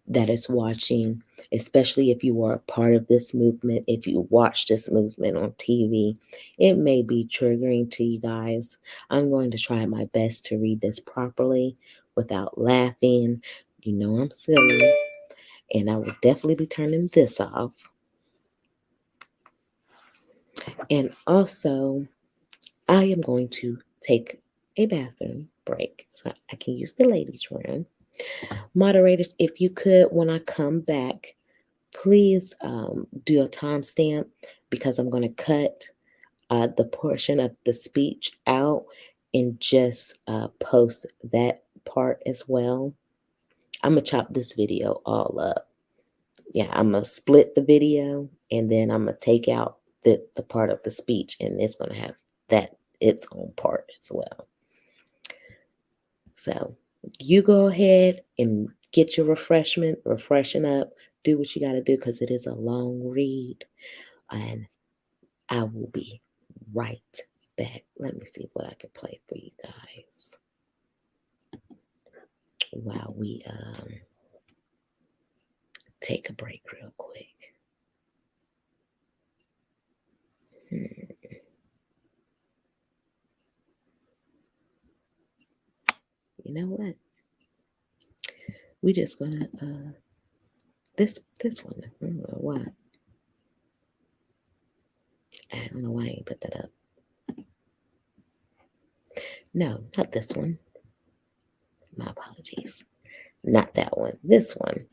Speaker 1: that is watching, especially if you are a part of this movement. If you watch this movement on TV, it may be triggering to you guys. I'm going to try my best to read this properly without laughing. You know I'm silly, and I will definitely be turning this off. And also, I am going to take a bathroom break so I can use the ladies' room. Moderators, if you could, when I come back, please do a timestamp because I'm going to cut the portion of the speech out and just post that part as well. I'm going to chop this video all up. Yeah, I'm going to split the video and then I'm going to take out the part of the speech and it's going to have that its own part as well. So you go ahead and get your refreshing up, do what you got to do because it is a long read. And I will be right back. Let me see what I can play for you guys while we take a break real quick. You know what? We just gonna this one. I don't know why. I don't know why I ain't put that up. No, not this one. My apologies. Not that one. This one.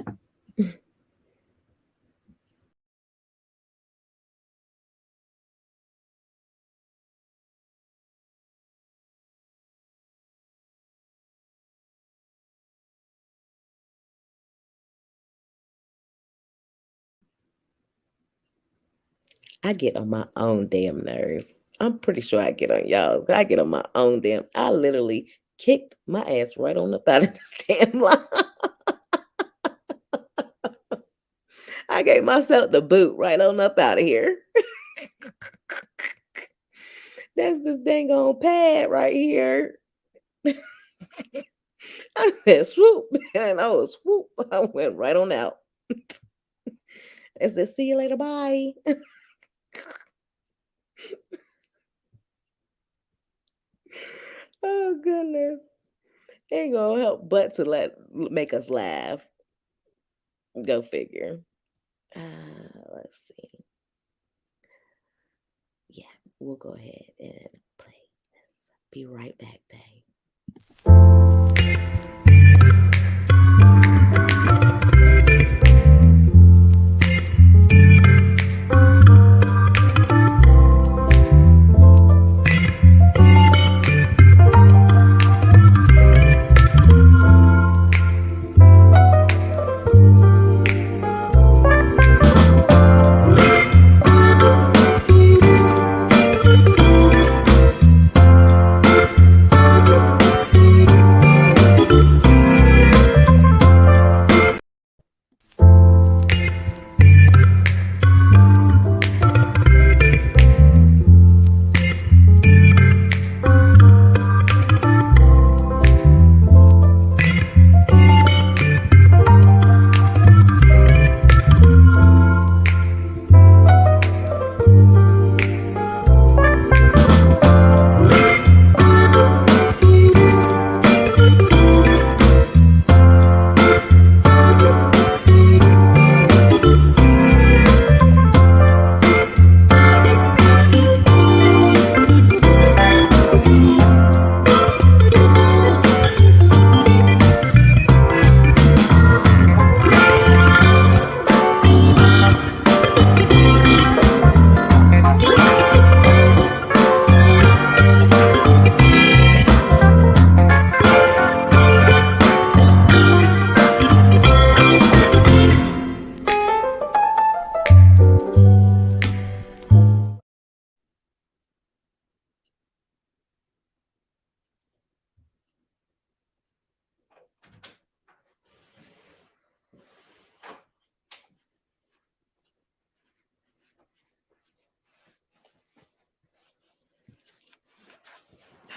Speaker 1: I get on my own damn nerves. I'm pretty sure I get on y'all. I get on my own damn. I literally kicked my ass right on up out of this damn line. I gave myself the boot right on up out of here. That's this dang on pad right here. I said swoop, and I was swoop. I went right on out. I said, see you later, bye. Oh goodness. Ain't gonna help but to make us laugh. Go figure. Let's see. Yeah, we'll go ahead and play this. Be right back, babe.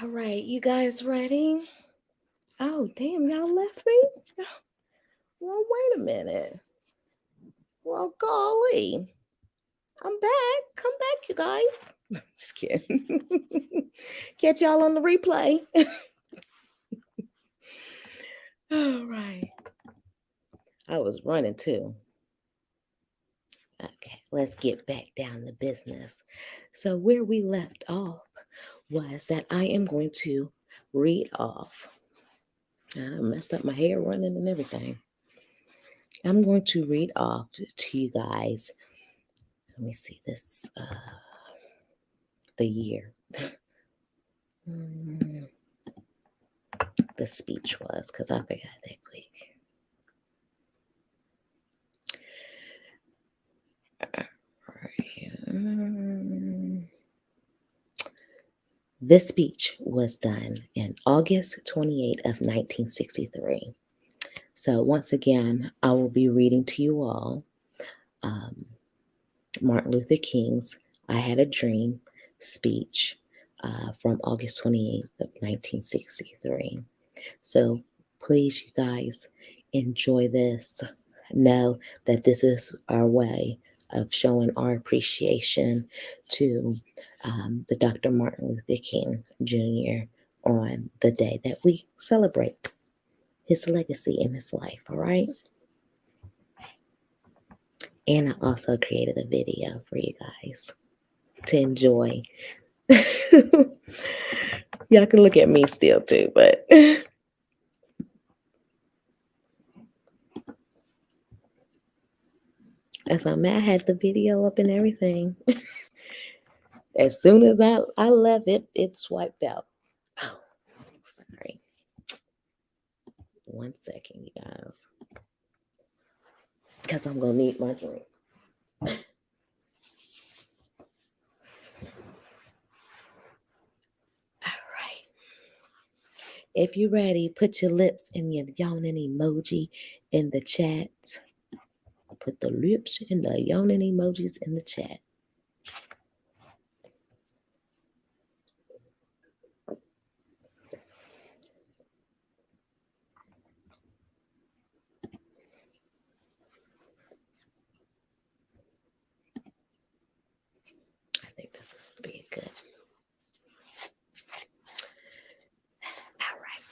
Speaker 1: All right, you guys ready? Oh, damn, y'all left me? Well, wait a minute. Well, golly. I'm back. Come back, you guys. Just kidding. Catch y'all on the replay. All right. I was running too. Okay, let's get back down to business. So, where we left off was that I am going to read off. I messed up my hair running and everything. I'm going to read off to you guys. Let me see this. The year. The speech was, because I forgot that quick. This speech was done in August 28th of 1963. So once again, I will be reading to you all Martin Luther King's I Had a Dream speech from August 28th of 1963. So please, you guys, enjoy this. Know that this is our way of showing our appreciation to the Dr. Martin Luther King Jr. on the day that we celebrate his legacy in his life, all right? And I also created a video for you guys to enjoy. Y'all can look at me still too, but as I had the video up and everything. As soon as I left it, it swiped out. Oh, sorry. 1 second, you guys. Because I'm going to need my drink. If you're ready, put your lips and your yawning emoji in the chat. Put the lips and the yawning emojis in the chat. I think this is being good. All right.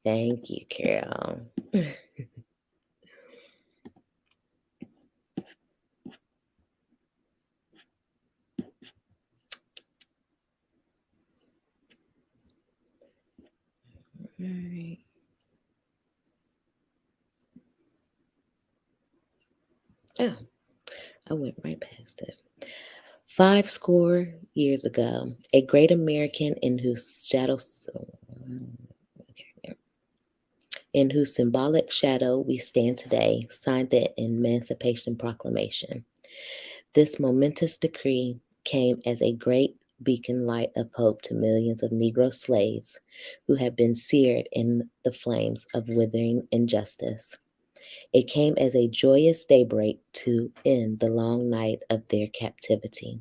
Speaker 1: Thank you, Carol. All right. Oh, I went right past it. 50 years ago, a great American in whose symbolic shadow we stand today, signed the Emancipation Proclamation. This momentous decree came as a great beacon light of hope to millions of Negro slaves who had been seared in the flames of withering injustice. It came as a joyous daybreak to end the long night of their captivity.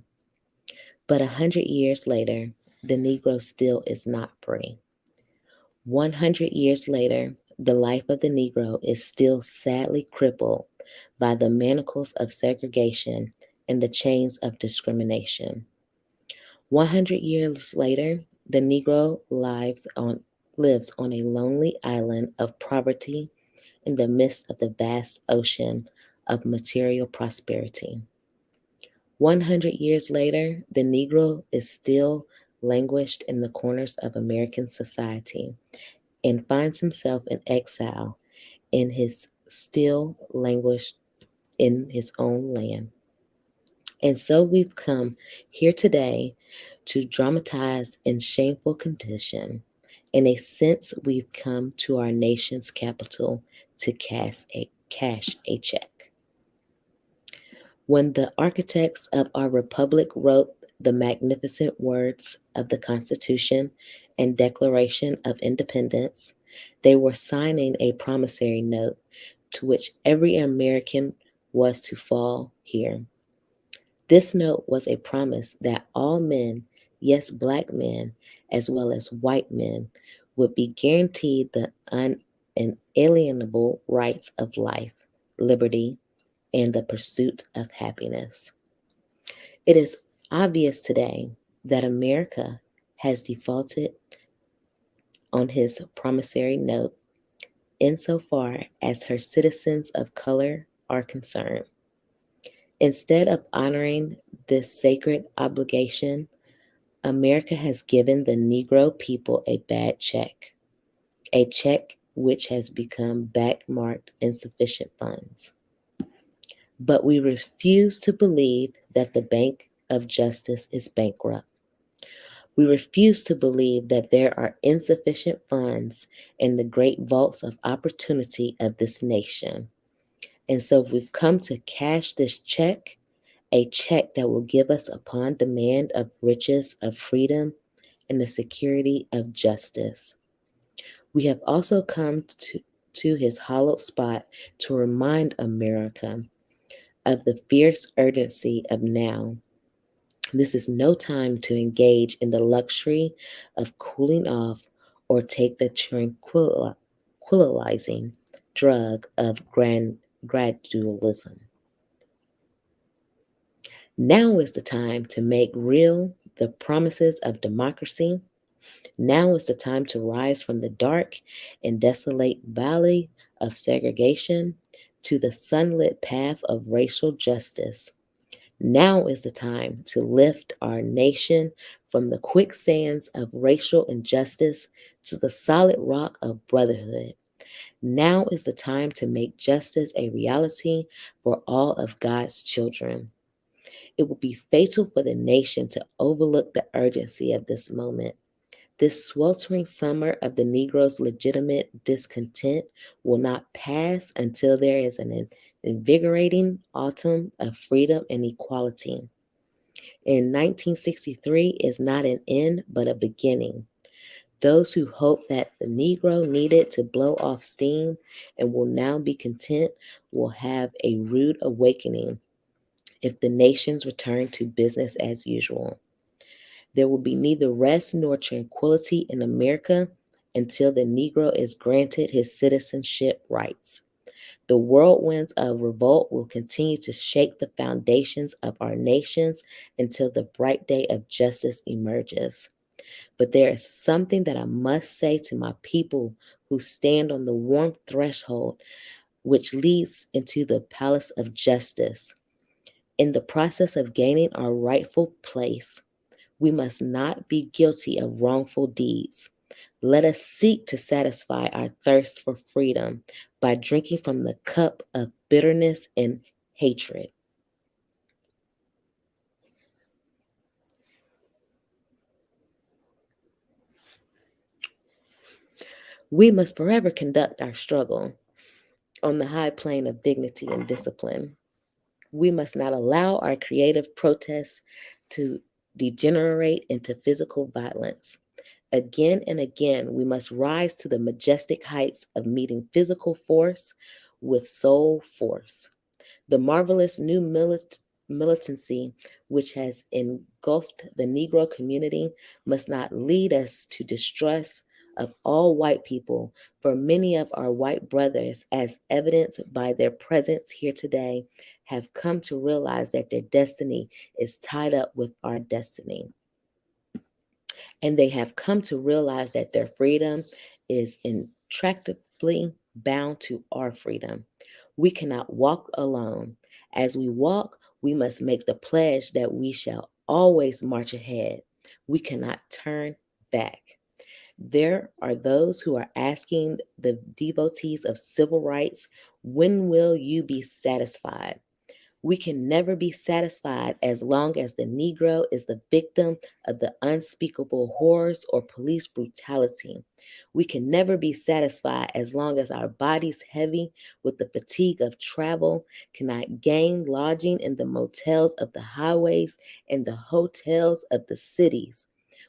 Speaker 1: But 100 years later, the Negro still is not free. 100 years later, the life of the Negro is still sadly crippled by the manacles of segregation and the chains of discrimination. 100 years later, the Negro lives on a lonely island of poverty in the midst of the vast ocean of material prosperity. 100 years later, the Negro is still languished in the corners of American society and finds himself in exile in his still languished in his own land. And so we've come here today to dramatize in shameful condition. In a sense, we've come to our nation's capital to cash a check. When the architects of our republic wrote the magnificent words of the Constitution and Declaration of Independence, they were signing a promissory note to which every American was to fall here. This note was a promise that all men, yes, black men, as well as white men, would be guaranteed the unalienable rights of life, liberty, and the pursuit of happiness. It is obvious today that America has defaulted on his promissory note insofar as her citizens of color are concerned. Instead of honoring this sacred obligation, America has given the Negro people a bad check, a check which has become backmarked insufficient funds. But we refuse to believe that the Bank of Justice is bankrupt. We refuse to believe that there are insufficient funds in the great vaults of opportunity of this nation. And so we've come to cash this check, a check that will give us upon demand of riches, of freedom, and the security of justice. We have also come to his hallowed spot to remind America of the fierce urgency of now. This is no time to engage in the luxury of cooling off or take the tranquilizing drug of gradualism. Now is the time to make real the promises of democracy. Now is the time to rise from the dark and desolate valley of segregation to the sunlit path of racial justice. Now is the time to lift our nation from the quicksands of racial injustice to the solid rock of brotherhood. Now is the time to make justice a reality for all of God's children. It will be fatal for the nation to overlook the urgency of this moment. This sweltering summer of the Negro's legitimate discontent will not pass until there is an invigorating autumn of freedom and equality. In 1963 is not an end, but a beginning. Those who hope that the Negro needed to blow off steam and will now be content will have a rude awakening if the nations return to business as usual. There will be neither rest nor tranquility in America until the Negro is granted his citizenship rights. The whirlwinds of revolt will continue to shake the foundations of our nations until the bright day of justice emerges. But there is something that I must say to my people who stand on the warm threshold which leads into the palace of justice. In the process of gaining our rightful place, we must not be guilty of wrongful deeds. Let us seek to satisfy our thirst for freedom by drinking from the cup of bitterness and hatred. We must forever conduct our struggle on the high plane of dignity and discipline. We must not allow our creative protests to degenerate into physical violence. Again and again, we must rise to the majestic heights of meeting physical force with soul force. The marvelous new militancy which has engulfed the Negro community must not lead us to distrust of all white people, for many of our white brothers, as evidenced by their presence here today, have come to realize that their destiny is tied up with our destiny. And they have come to realize that their freedom is intractably bound to our freedom. We cannot walk alone. As we walk, we must make the pledge that we shall always march ahead. We cannot turn back. There are those who are asking the devotees of civil rights, when will you be satisfied? We can never be satisfied as long as the Negro is the victim of the unspeakable horrors or police brutality. We can never be satisfied as long as our bodies, heavy with the fatigue of travel, cannot gain lodging in the motels of the highways and the hotels of the cities.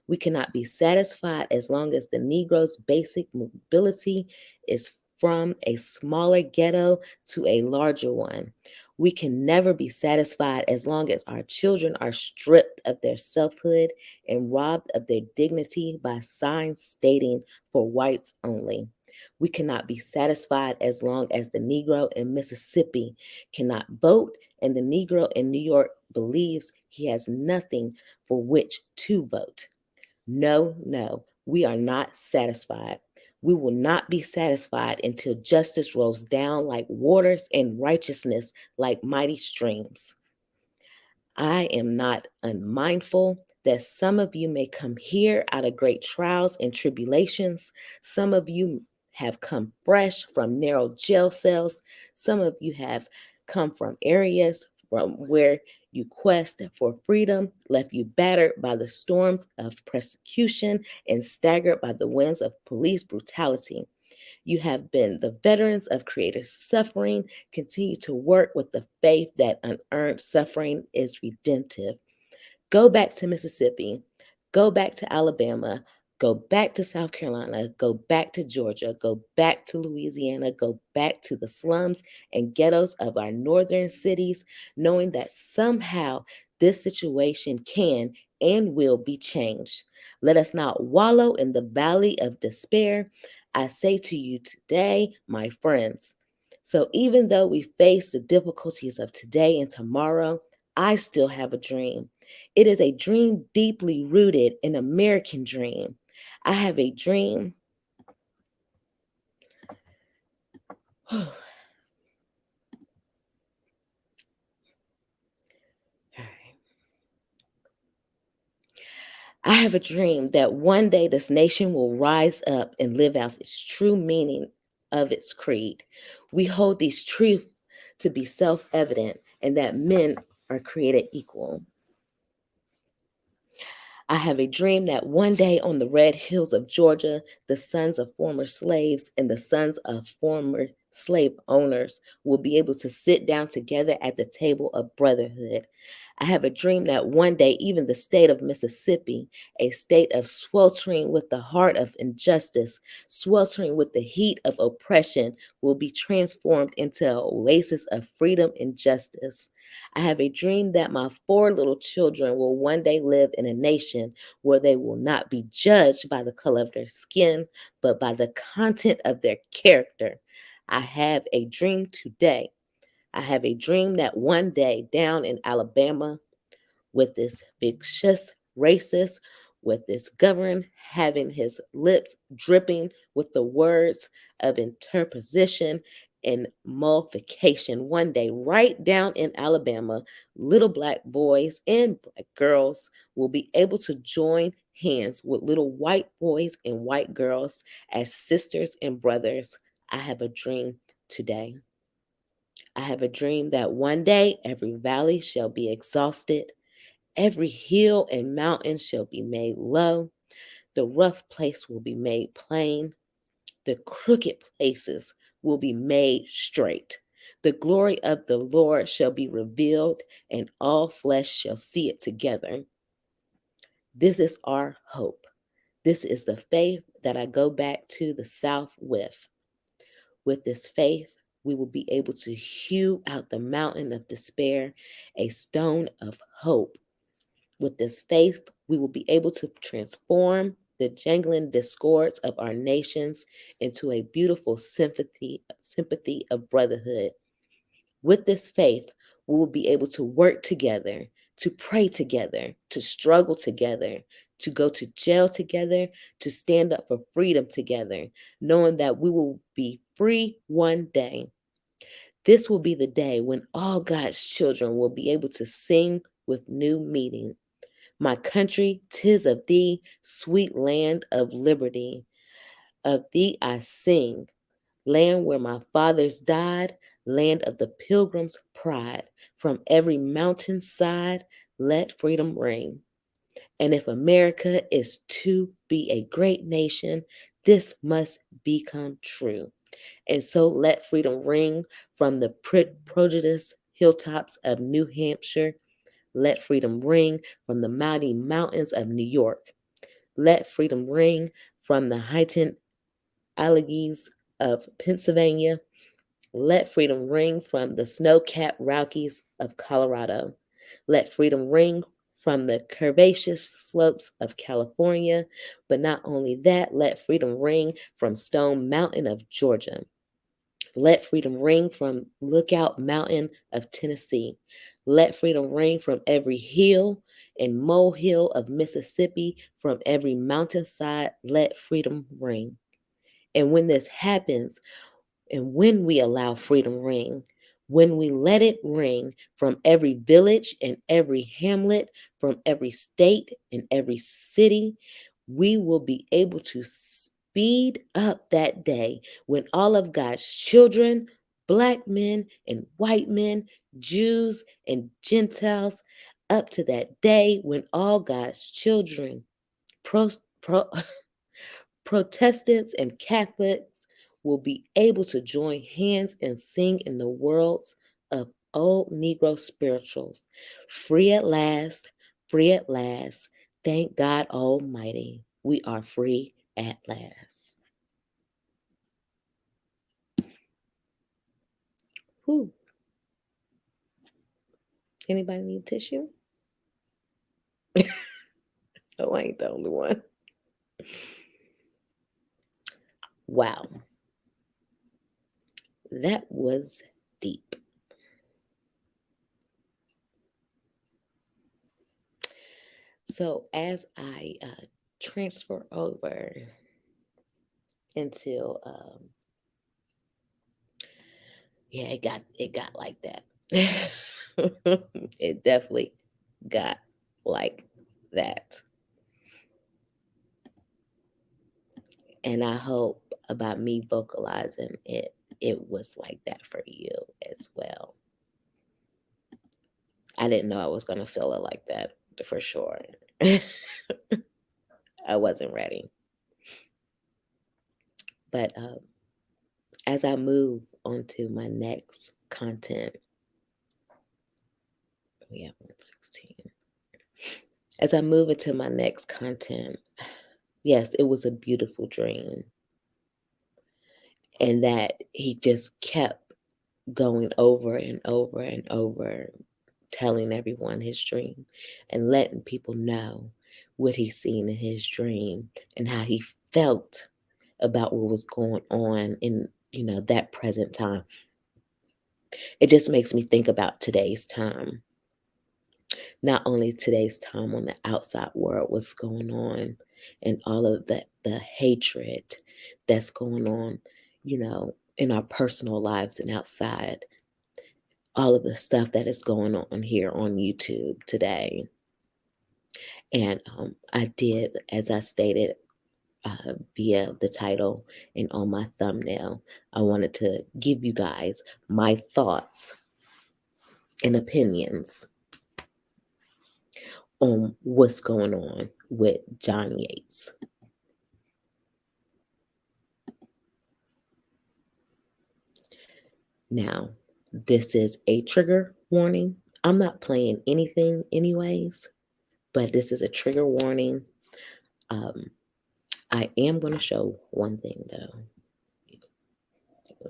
Speaker 1: We cannot be satisfied as long as the Negro's basic mobility is from a smaller ghetto to a larger one. We can never be satisfied as long as our children are stripped of their selfhood and robbed of their dignity by signs stating for whites only. We cannot be satisfied as long as the Negro in Mississippi cannot vote and the Negro in New York believes he has nothing for which to vote. No, no, we are not satisfied. We will not be satisfied until justice rolls down like waters and righteousness like mighty streams. I am not unmindful that some of you may come here out of great trials and tribulations. Some of you have come fresh from narrow jail cells. Some of you have come from areas from where you quest for freedom, left you battered by the storms of persecution and staggered by the winds of police brutality. You have been the veterans of creative suffering. Continue to work with the faith that unearned suffering is redemptive. Go back to Mississippi. Go back to Alabama. Go back to South Carolina. Go back to Georgia. Go back to Louisiana. Go back to the slums and ghettos of our northern cities, knowing that somehow this situation can and will be changed. Let us not wallow in the valley of despair. I say to you today, my friends, so even though we face the difficulties of today and tomorrow, I still have a dream. It is a dream deeply rooted in American dream. I have a dream. I have a dream that one day this nation will rise up and live out its true meaning of its creed. We hold these truths to be self-evident and that men are created equal. I have a dream that one day on the red hills of Georgia, the sons of former slaves and the sons of former slave owners will be able to sit down together at the table of brotherhood. I have a dream that one day, even the state of Mississippi, a state of sweltering with the heart of injustice, sweltering with the heat of oppression, will be transformed into an oasis of freedom and justice. I have a dream that my four little children will one day live in a nation where they will not be judged by the color of their skin, but by the content of their character. I have a dream today. I have a dream that one day down in Alabama, with this vicious racist, with this governor having his lips dripping with the words of interposition and multiplication. One day, right down in Alabama, little black boys and black girls will be able to join hands with little white boys and white girls as sisters and brothers. I have a dream today. I have a dream that one day every valley shall be exhausted, every hill and mountain shall be made low, the rough place will be made plain, the crooked places will be made straight. The glory of the Lord shall be revealed, and all flesh shall see it together. This is our hope. This is the faith that I go back to the South with. With this faith, we will be able to hew out the mountain of despair, a stone of hope. With this faith, we will be able to transform the jangling discords of our nations into a beautiful sympathy of brotherhood. With this faith, we will be able to work together, to pray together, to struggle together, to go to jail together, to stand up for freedom together, knowing that we will be free one day. This will be the day when all God's children will be able to sing with new meaning. My country, 'tis of thee, sweet land of liberty. Of thee I sing, land where my fathers died, land of the pilgrim's pride. From every mountain side, let freedom ring. And if America is to be a great nation, this must become true. And so let freedom ring from the prejudiced hilltops of New Hampshire. Let freedom ring from the mighty mountains of New York. Let freedom ring from the heightened Alleghenies of Pennsylvania. Let freedom ring from the snow-capped Rockies of Colorado. Let freedom ring from the curvaceous slopes of California. But not only that, let freedom ring from Stone Mountain of Georgia. Let freedom ring from Lookout Mountain of Tennessee. Let freedom ring from every hill and molehill of Mississippi, from every mountainside. Let freedom ring. And when this happens, and when we allow freedom ring, when we let it ring from every village and every hamlet, from every state and every city, we will be able to speed up that day when all of God's children, black men and white men, Jews and Gentiles, up to that day when all God's children, pro, pro, Protestants and Catholics, will be able to join hands and sing in the worlds of old Negro spirituals. Free at last, free at last. Thank God Almighty, we are free at last. Whew. Anybody need tissue? Oh, I ain't the only one. Wow. That was deep. So as I transfer over into yeah, it got like that. It definitely got like that. And I hope about me vocalizing it was like that for you as well. I didn't know I was going to feel it like that for sure. I wasn't ready. But as I move on to my next content. We have 116. As I move into my next content, yes, it was a beautiful dream. And that he just kept going over and over and over, telling everyone his dream and letting people know what he's seen in his dream and how he felt about what was going on in, that present time. It just makes me think about today's time. Not only today's time on the outside world, what's going on, and all of the hatred that's going on, in our personal lives and outside, all of the stuff that is going on here on YouTube today. And I did, as I stated via the title and on my thumbnail, I wanted to give you guys my thoughts and opinions on what's going on with John Yates. Now, this is a trigger warning. I'm not playing anything anyways, but this is a trigger warning. I am going to show one thing though. Give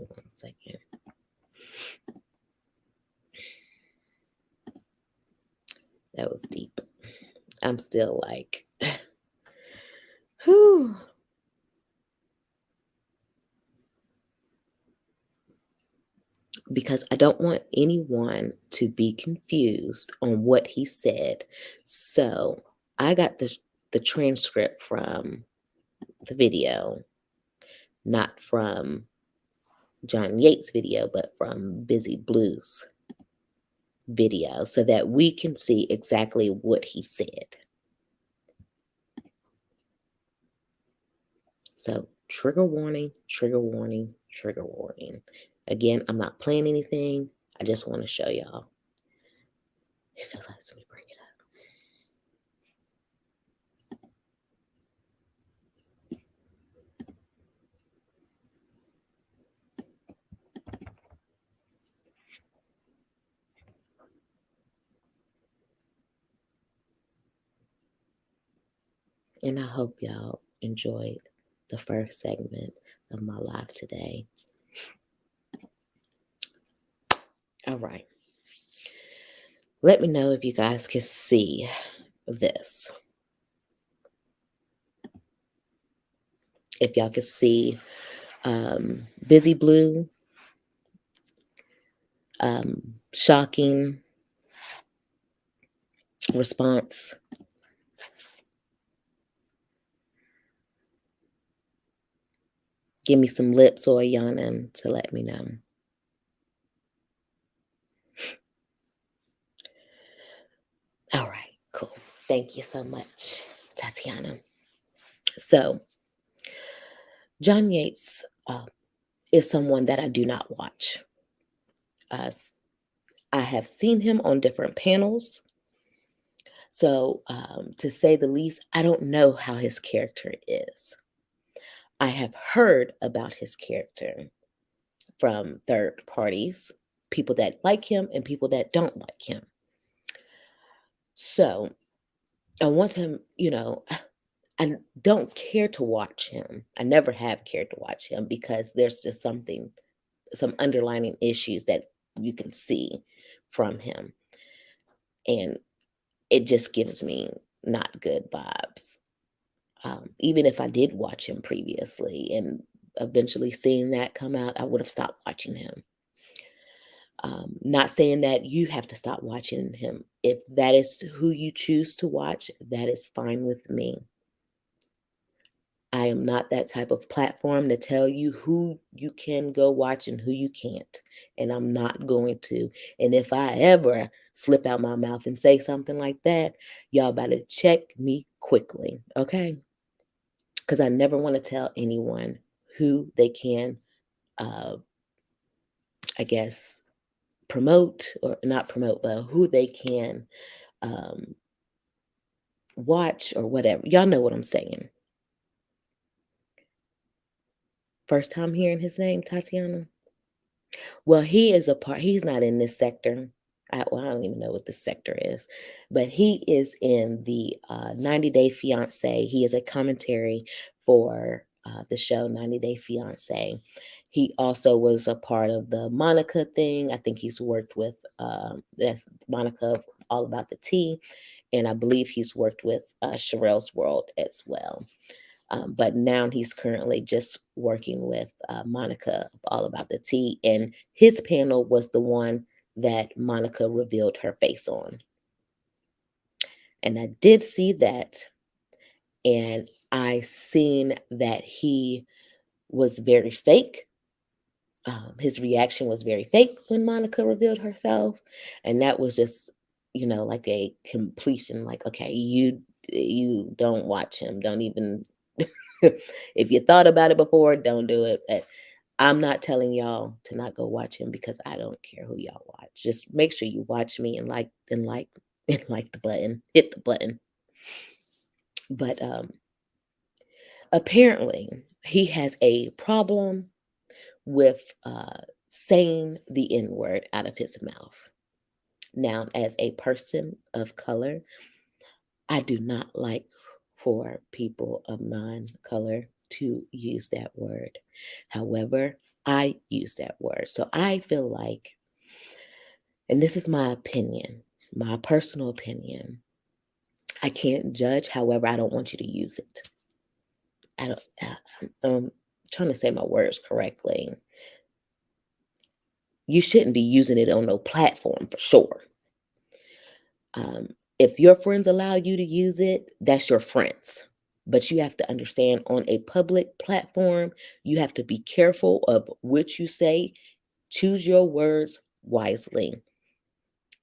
Speaker 1: me 1 second. That was deep. I'm still like, whew. Because I don't want anyone to be confused on what he said. So I got the transcript from the video, not from John Yates' video, but from Busy Blue's video, so that we can see exactly what he said. So trigger warning, trigger warning, trigger warning. Again, I'm not playing anything. I just want to show y'all. If it lets me bring it up. And I hope y'all enjoyed the first segment of my live today. All right. Let me know if you guys can see this. If y'all can see Busy Blue, shocking response. Give me some lips or a yawning to let me know. All right, cool. Thank you so much, Tatiana. So, John Yates is someone that I do not watch. I have seen him on different panels. So, to say the least, I don't know how his character is. I have heard about his character from third parties, people that like him and people that don't like him. So, I want him, I don't care to watch him. I never have cared to watch him because there's just some underlying issues that you can see from him. And it just gives me not good vibes. Even if I did watch him previously and eventually seeing that come out, I would have stopped watching him. Not saying that you have to stop watching him. If that is who you choose to watch, that is fine with me. I am not that type of platform to tell you who you can go watch and who you can't. And I'm not going to. And if I ever slip out my mouth and say something like that, y'all better check me quickly, okay? Because I never want to tell anyone who they can, I guess, promote or not promote, but who they can watch or whatever. Y'all know what I'm saying. First time hearing his name, Tatiana? Well, he is a part. He's not in this sector. Well, I don't even know what this sector is, but he is in the 90 Day Fiance. He is a commentary for the show 90 Day Fiance. He also was a part of the Monica thing. I think he's worked with that's Monica, All About the Tea, and I believe he's worked with Sherelle's World as well. But now he's currently just working with Monica, All About the Tea. And his panel was the one that Monica revealed her face on. And I did see that. And I seen that he was very fake. His reaction was very fake when Monica revealed herself. And that was just, like a completion. Like, okay, you don't watch him. Don't even if you thought about it before, don't do it. But I'm not telling y'all to not go watch him because I don't care who y'all watch. Just make sure you watch me and like and like the button, hit the button. But apparently he has a problem with saying the N word out of his mouth. Now, as a person of color, I do not like for people of non-color to use that word. However, I use that word. So I feel like, and this is my opinion, my personal opinion, I can't judge. However, I don't want you to use it. I don't, I'm trying to say my words correctly. You shouldn't be using it on no platform for sure. If your friends allow you to use it, that's your friends. But you have to understand, on a public platform, you have to be careful of what you say. Choose your words wisely.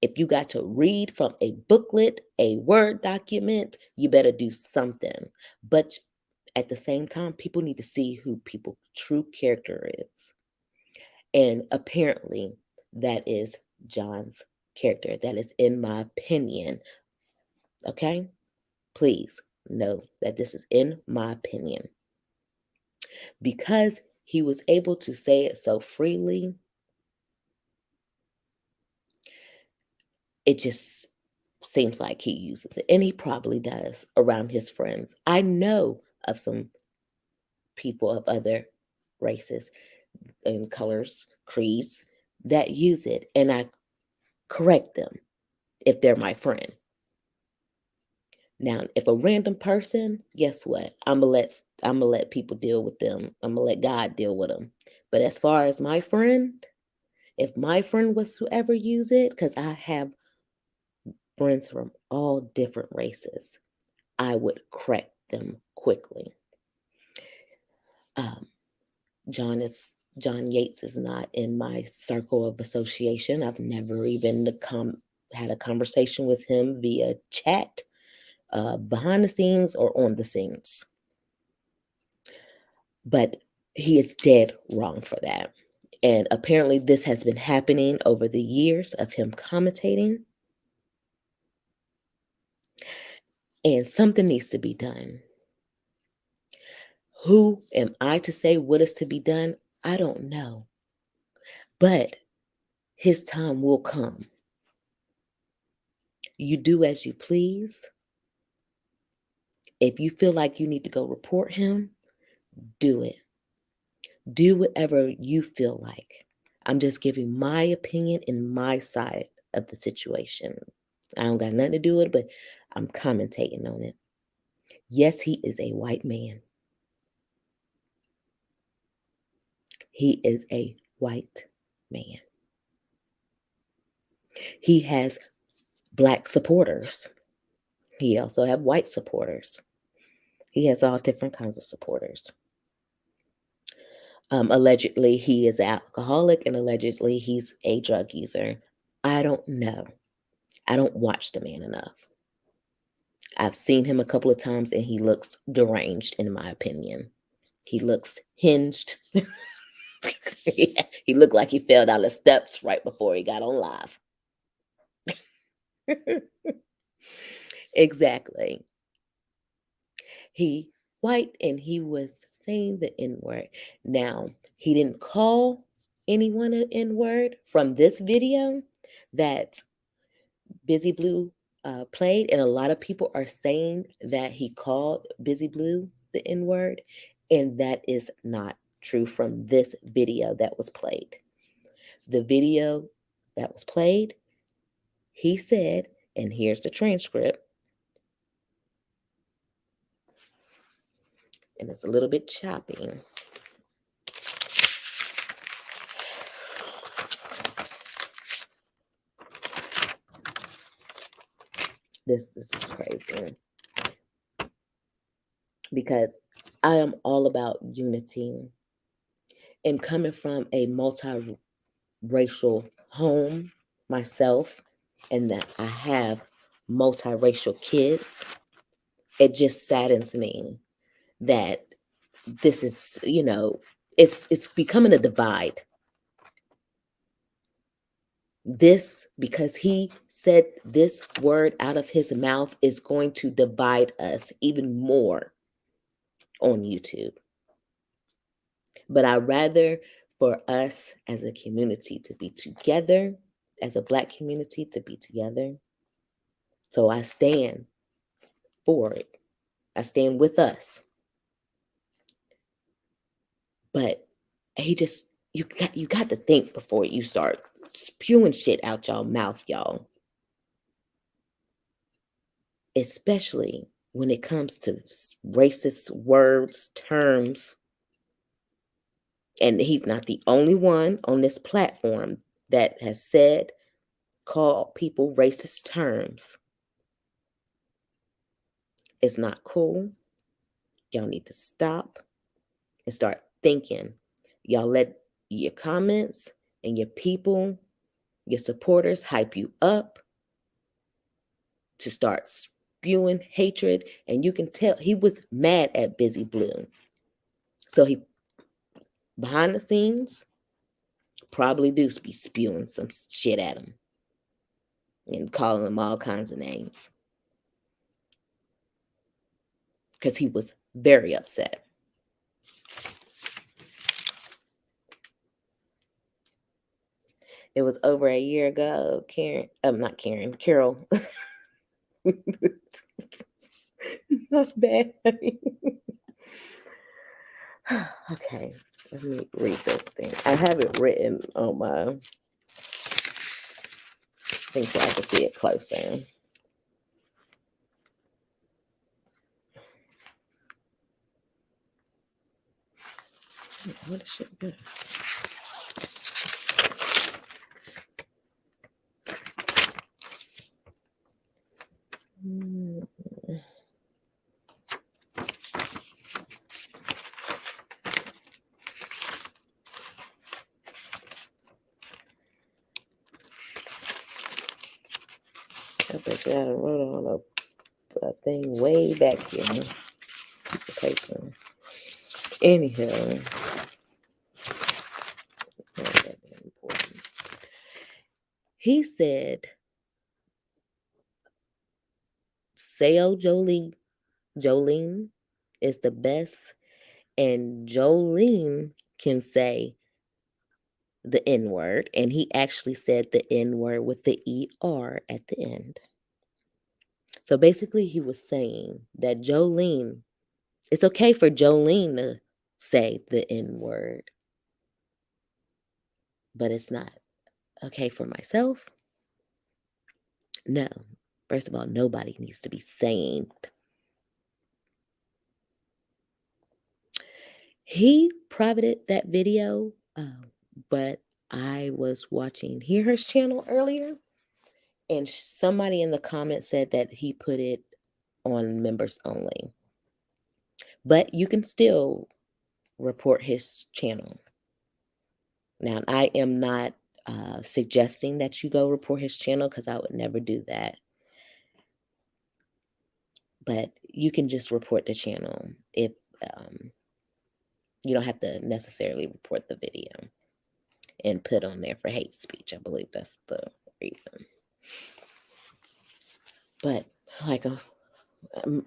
Speaker 1: If you got to read from a booklet, a Word document, you better do something. But at the same time, people need to see who people's true character is. And apparently, that is John's character. That is, in my opinion. Okay? Please know that this is in my opinion. Because he was able to say it so freely, it just seems like he uses it. And he probably does around his friends. I know of some people of other races and colors, creeds, that use it. And I correct them if they're my friend. Now, if a random person, guess what? I'm gonna let people deal with them. I'm gonna let God deal with them. But as far as my friend, if my friend was to ever use it, because I have friends from all different races, I would correct them quickly. Um, John Yates is not in my circle of association. I've never even had a conversation with him via chat, behind the scenes or on the scenes. But he is dead wrong for that. And apparently this has been happening over the years of him commentating. And something needs to be done. Who am I to say what is to be done? I don't know. But his time will come. You do as you please. If you feel like you need to go report him, do it. Do whatever you feel like. I'm just giving my opinion and my side of the situation. I don't got nothing to do with it, but I'm commentating on it. Yes, he is a white man. He is a white man. He has black supporters. He also have white supporters. He has all different kinds of supporters. Allegedly, he is an alcoholic, and allegedly, he's a drug user. I don't know. I don't watch the man enough. I've seen him a couple of times, and he looks deranged, in my opinion. He looks hinged. He looked like he fell down the steps right before he got on live. Exactly. He white, and he was saying the N-word. Now, he didn't call anyone an N-word from this video that Busy Blue played, and a lot of people are saying that he called Busy Blue the N-word, and that is not true from this video that was played. The video that was played, he said, and here's the transcript, and it's a little bit choppy. This is crazy. Because I am all about unity. And coming from a multiracial home myself, and that I have multiracial kids, it just saddens me that this is, it's becoming a divide. This, because he said this word out of his mouth, is going to divide us even more on YouTube. But I'd rather for us as a community to be together, as a Black community to be together. So I stand for it. I stand with us. But you got to think before you start spewing shit out y'all mouth, y'all. Especially when it comes to racist words, terms. And he's not the only one on this platform that has said, called people racist terms. It's not cool. Y'all need to stop and start thinking. Y'all let your comments and your people, your supporters hype you up to start spewing hatred. And you can tell he was mad at Busy Blue. So he, behind the scenes, probably do be spewing some shit at him and calling him all kinds of names. Because he was very upset. It was over a year ago, Carol. Not bad. Okay, let me read this thing. I have it written on my thing so I can see it closer. What is shit good? I bet you I wrote on a thing way back here. Piece of paper. Anyhow. He said, Sayo Joleen is the best, and Joleen can say the N-word, and he actually said the N-word with the ER at the end. So basically he was saying that Joleen, it's okay for Joleen to say the N-word, but it's not okay for myself. No. First of all, nobody needs to be saying. He privated that video, but I was watching Hear Her's channel earlier, and somebody in the comments said that he put it on members only. But you can still report his channel. Now, I am not suggesting that you go report his channel because I would never do that. But you can just report the channel if you don't have to necessarily report the video and put on there for hate speech. I believe that's the reason. But like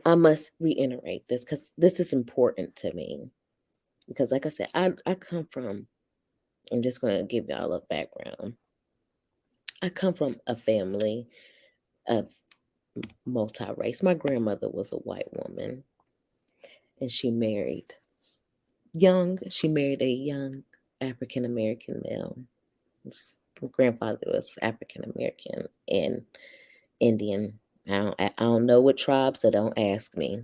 Speaker 1: I must reiterate this because this is important to me. Because like I said, I come from I'm just going to give y'all a background. I come from a family of multi-race. My grandmother was a white woman, and she married young. She married a young African American male. My grandfather was African American and Indian. I don't know what tribe, so don't ask me.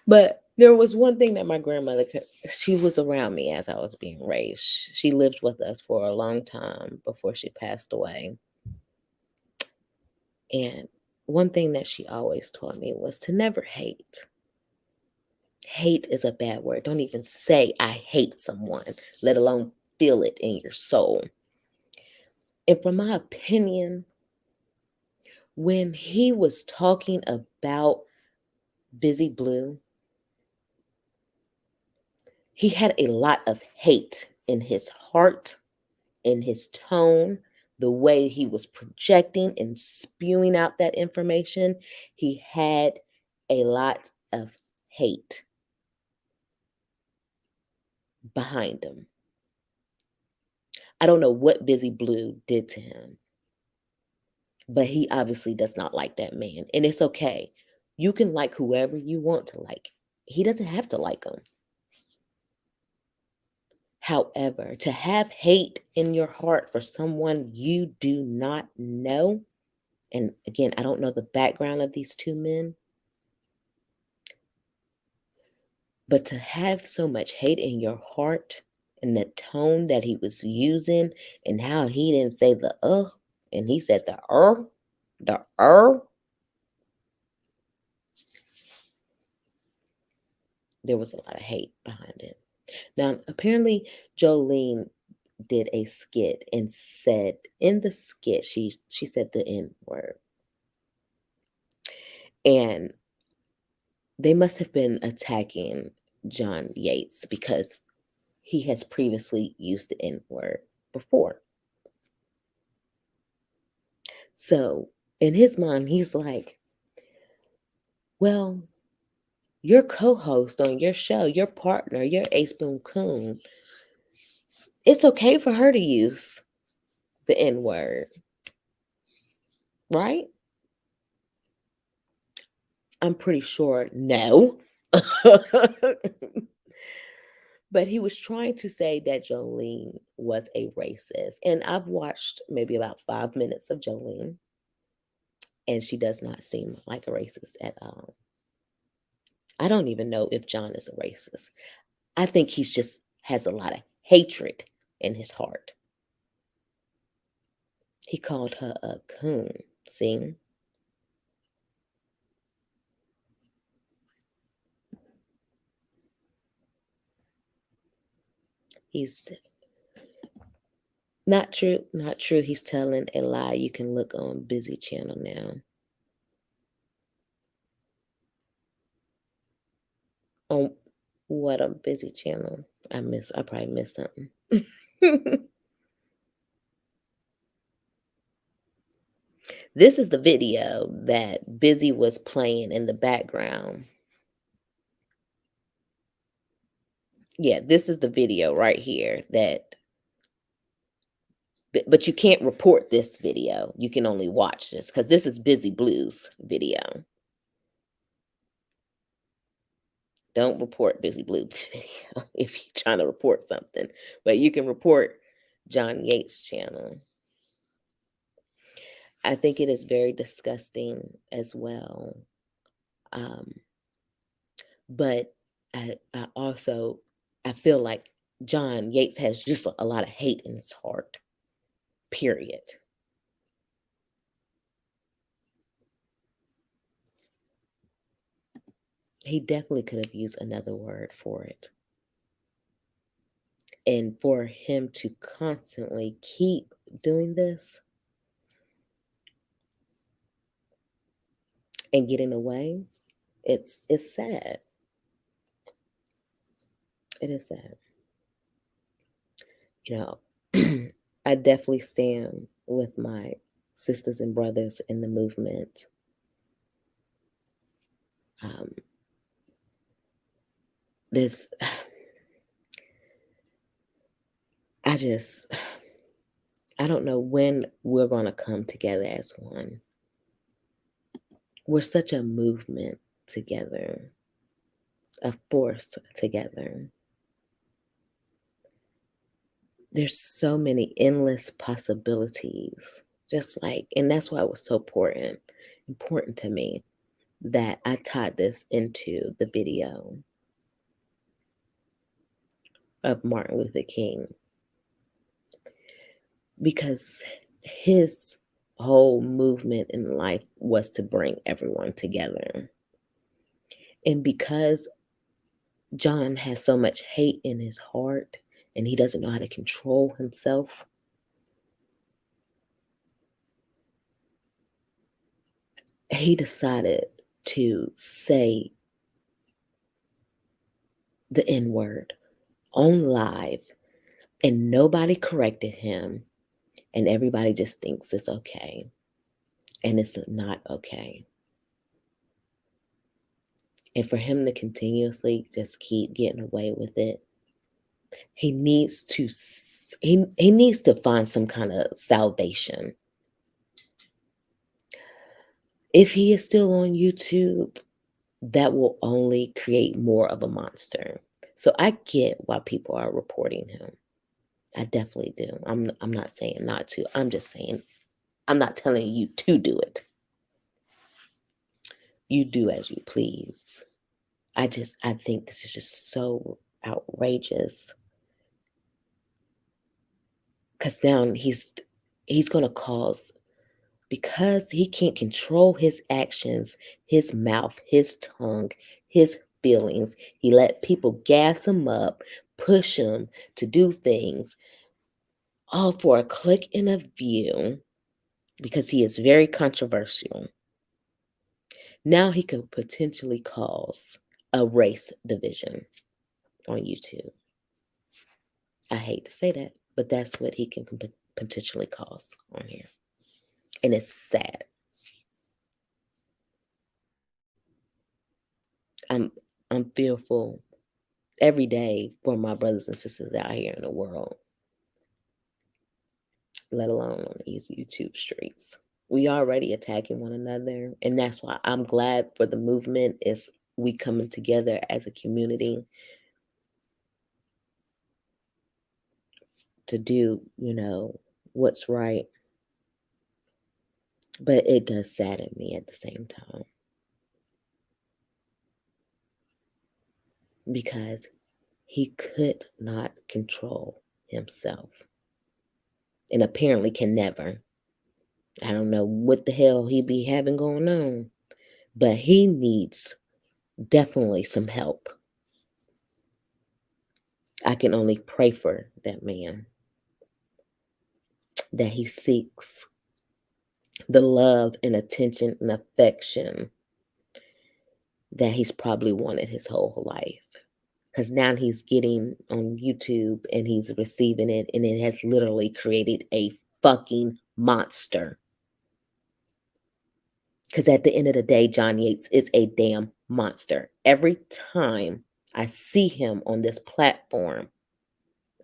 Speaker 1: But there was one thing that my grandmother she was around me as I was being raised. She lived with us for a long time before she passed away. And one thing that she always taught me was to never hate. Hate is a bad word. Don't even say I hate someone, let alone feel it in your soul. And from my opinion, when he was talking about Busy Blue, he had a lot of hate in his heart, in his tone, the way he was projecting and spewing out that information. He had a lot of hate behind him. I don't know what Busy Blue did to him, but he obviously does not like that man. And it's okay. You can like whoever you want to like. He doesn't have to like him. However, to have hate in your heart for someone you do not know, and again, I don't know the background of these two men, but to have so much hate in your heart and the tone that he was using and how he didn't say the and he said the there was a lot of hate behind it. Now, apparently, Joleen did a skit and said in the skit she said the N word, and they must have been attacking John Yates because he has previously used the N word before. So in his mind, he's like, well, your co-host on your show, your partner, your Ace Boon Coon, it's okay for her to use the N word, right? I'm pretty sure no. But he was trying to say that Joleen was a racist. And I've watched maybe about 5 minutes of Joleen, and she does not seem like a racist at all. I don't even know if John is a racist. I think he's just has a lot of hatred in his heart. He called her a coon. See? He's not true, not true. He's telling a lie. You can look on Busy Channel now. On what a Busy Channel. I probably missed something. This is the video that Busy was playing in the background. Yeah, this is the video right here but you can't report this video. You can only watch this because this is Busy Blue's video. Don't report Busy Blue video if you're trying to report something, but you can report John Yates' channel. I think it is very disgusting as well. But I also, I feel like John Yates has just a lot of hate in his heart, period. He definitely could have used another word for it. And for him to constantly keep doing this and getting away, it's sad. It is sad. You know, I definitely stand with my sisters and brothers in the movement. This I don't know when we're going to come together as one. We're such a movement together, a force together. There's so many endless possibilities. And that's why it was so important to me that I tied this into the video of Martin Luther King, because his whole movement in life was to bring everyone together. And because John has so much hate in his heart and he doesn't know how to control himself, he decided to say the N word on live, and nobody corrected him, and everybody just thinks it's okay. And it's not okay. And for him to continuously just keep getting away with it, he needs to find some kind of salvation. If he is still on YouTube, that will only create more of a monster. So I get why people are reporting him. I definitely do. I'm not saying not to. I'm just saying I'm not telling you to do it. You do as you please. I think this is just so outrageous. Because now he's going to cause, because he can't control his actions, his mouth, his tongue, his feelings. He let people gas him up, push him to do things, all for a click and a view, because he is very controversial. Now he could potentially cause a race division on YouTube. I hate to say that, but that's what he can potentially cause on here. And it's sad. I'm fearful every day for my brothers and sisters out here in the world, let alone on these YouTube streets. We already attacking one another, and that's why I'm glad for the movement is we coming together as a community to do, what's right. But it does sadden me at the same time, because he could not control himself, and apparently can never. I don't know what the hell he be having going on, but he needs definitely some help. I can only pray for that man, that he seeks the love and attention and affection that he's probably wanted his whole life. Because now he's getting on YouTube and he's receiving it, and it has literally created a fucking monster. Because at the end of the day, John Yates is a damn monster. Every time I see him on this platform,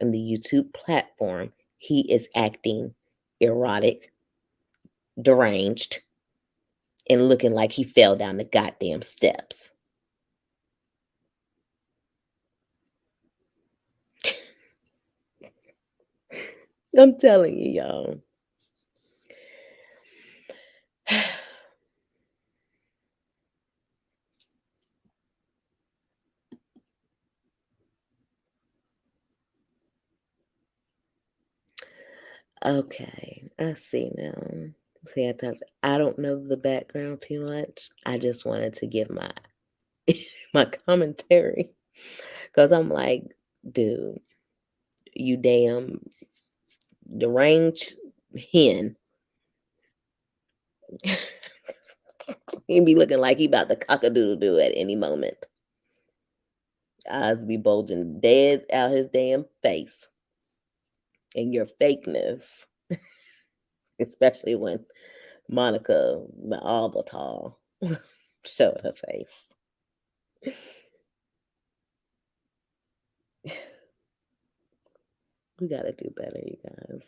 Speaker 1: on the YouTube platform, he is acting erotic, deranged, and looking like he fell down the goddamn steps. I'm telling you, y'all. Okay, I see now. See, I don't know the background too much. I just wanted to give my my commentary, because I'm like, dude, you damn deranged hen. He be looking like he about to cock-a-doodle-doo at any moment. Eyes be bulging dead out his damn face. And your fakeness, especially when Monica, the avatar, showed her face. We gotta do better, you guys.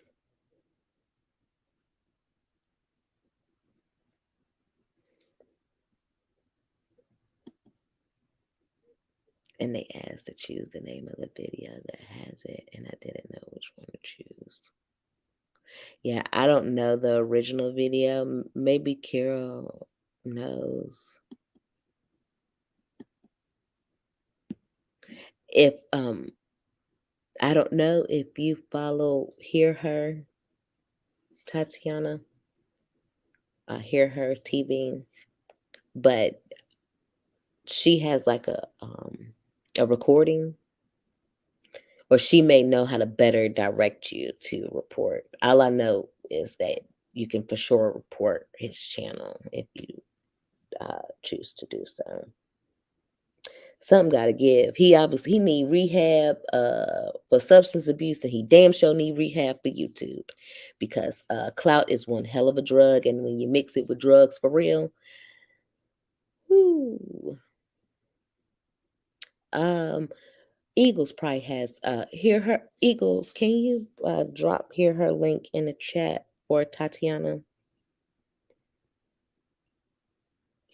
Speaker 1: And they asked to choose the name of the video that has it, and I didn't know which one to choose. Yeah, I don't know the original video. Maybe Carol knows. If I don't know if you follow Hear Her, Tatiana, Hear Her TV, but she has like a recording, or she may know how to better direct you to report. All I know is that you can for sure report his channel if you choose to do so. Something got to give. He need rehab for substance abuse, and he damn sure need rehab for YouTube, because clout is one hell of a drug, and when you mix it with drugs for real, whoo. Eagles probably has Hear Her. Eagles, can you drop Hear Her link in the chat for Tatiana?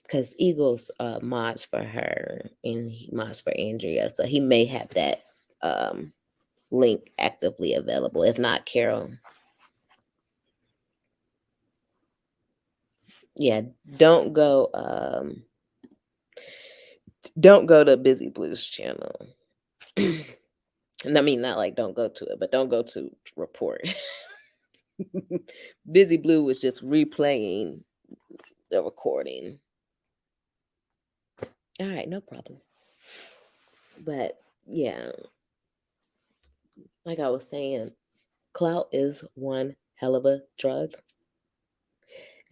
Speaker 1: Because Eagles mods for her and he mods for Andrea, so he may have that link actively available. If not, Carol. Yeah, don't go to Busy Blue's channel. And I mean, not like don't go to it, but don't go to report. Busy Blue was just replaying the recording. All right, no problem. But yeah, like I was saying, clout is one hell of a drug.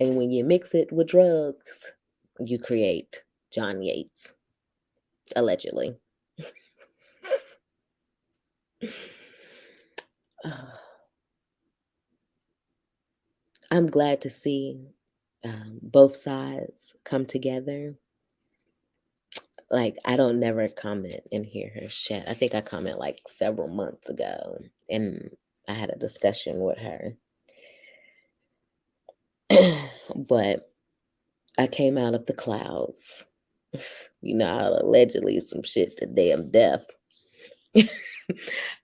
Speaker 1: And when you mix it with drugs, you create John Yates, allegedly. I'm glad to see both sides come together. Like, I don't never comment and hear her chat. I think I comment like several months ago, and I had a discussion with her. But I came out of the clouds. You know, allegedly some shit to damn death.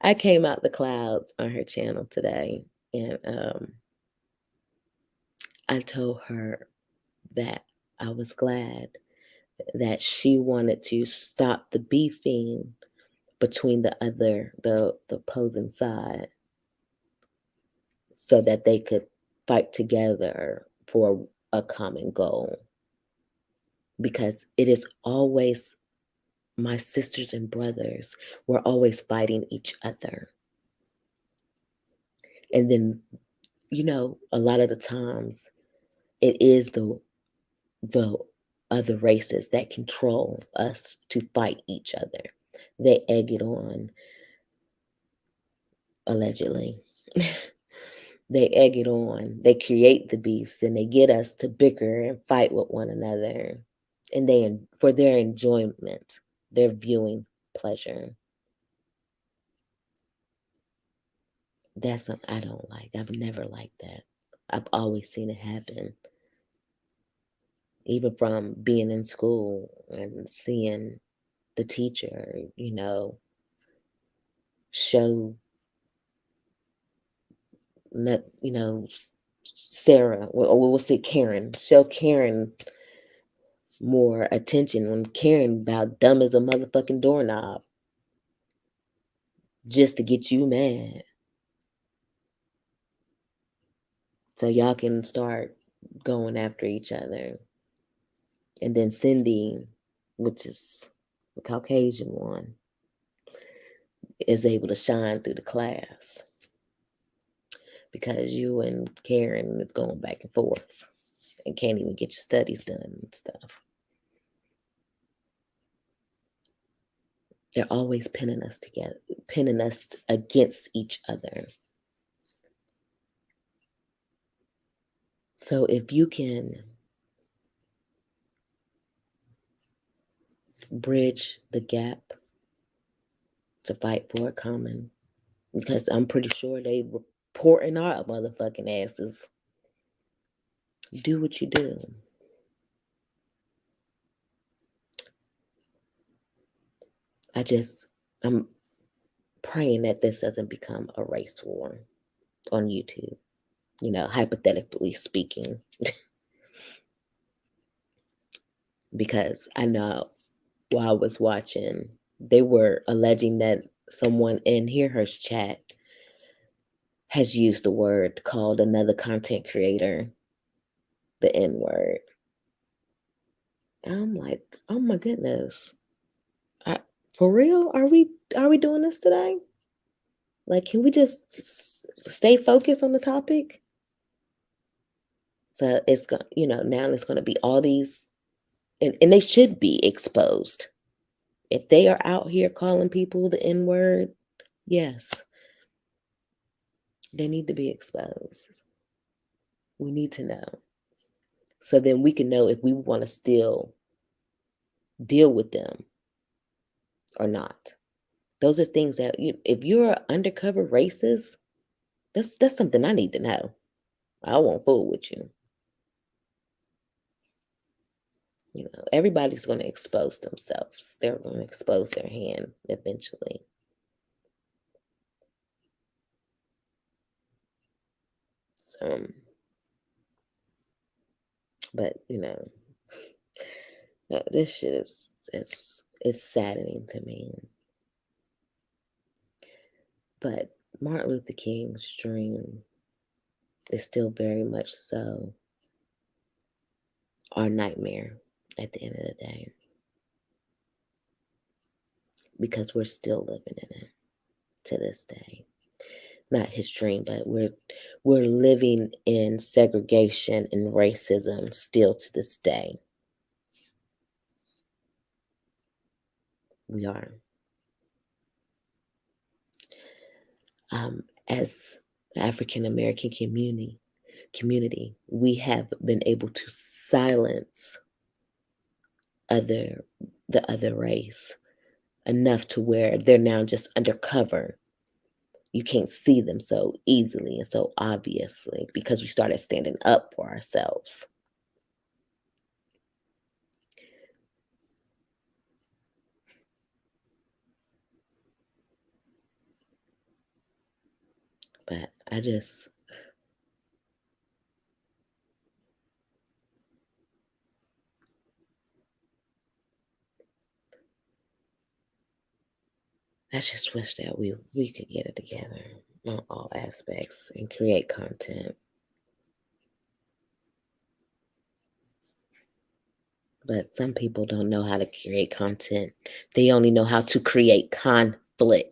Speaker 1: I came out the clouds on her channel today, and I told her that I was glad that she wanted to stop the beefing between the opposing side, so that they could fight together for a common goal. Because it is always my sisters and brothers, we're always fighting each other. And then, you know, a lot of the times it is the other races that control us to fight each other. They egg it on, allegedly. They egg it on. They create the beefs, and they get us to bicker and fight with one another. And they, for their enjoyment, their viewing pleasure. That's something I don't like. I've never liked that. I've always seen it happen. Even from being in school and seeing the teacher, you know, show, you know, Sarah, or we'll say Karen, show Karen more attention when Karen about dumb as a motherfucking doorknob, just to get you mad. So y'all can start going after each other. And then Cindy, which is the Caucasian one, is able to shine through the class because you and Karen is going back and forth and can't even get your studies done and stuff. They're always pinning us together, pinning us against each other. So if you can bridge the gap to fight for a common because I'm pretty sure they reporting our motherfucking asses. Do what you do. I'm praying that this doesn't become a race war on YouTube, hypothetically speaking. Because I know while I was watching, they were alleging that someone in Hear's chat has used the word, called another content creator the N word. I'm like, oh my goodness. For real? Are we doing this today? Like, can we just stay focused on the topic? So it's going, now it's going to be all these, and they should be exposed. If they are out here calling people the N word, yes, they need to be exposed. We need to know. So then we can know if we want to still deal with them or not. Those are things that, if you're an undercover racist, that's something I need to know. I won't fool with you. Everybody's going to expose themselves. They're going to expose their hand eventually. So, but this shit is saddening to me. But Martin Luther King's dream is still very much so our nightmare at the end of the day, because we're still living in it to this day. Not his dream, but we're living in segregation and racism still to this day. We are. As the African American community, we have been able to silence the other race enough to where they're now just undercover. You can't see them so easily and so obviously because we started standing up for ourselves. But I just wish that we could get it together on all aspects and create content. But some people don't know how to create content. They only know how to create conflict.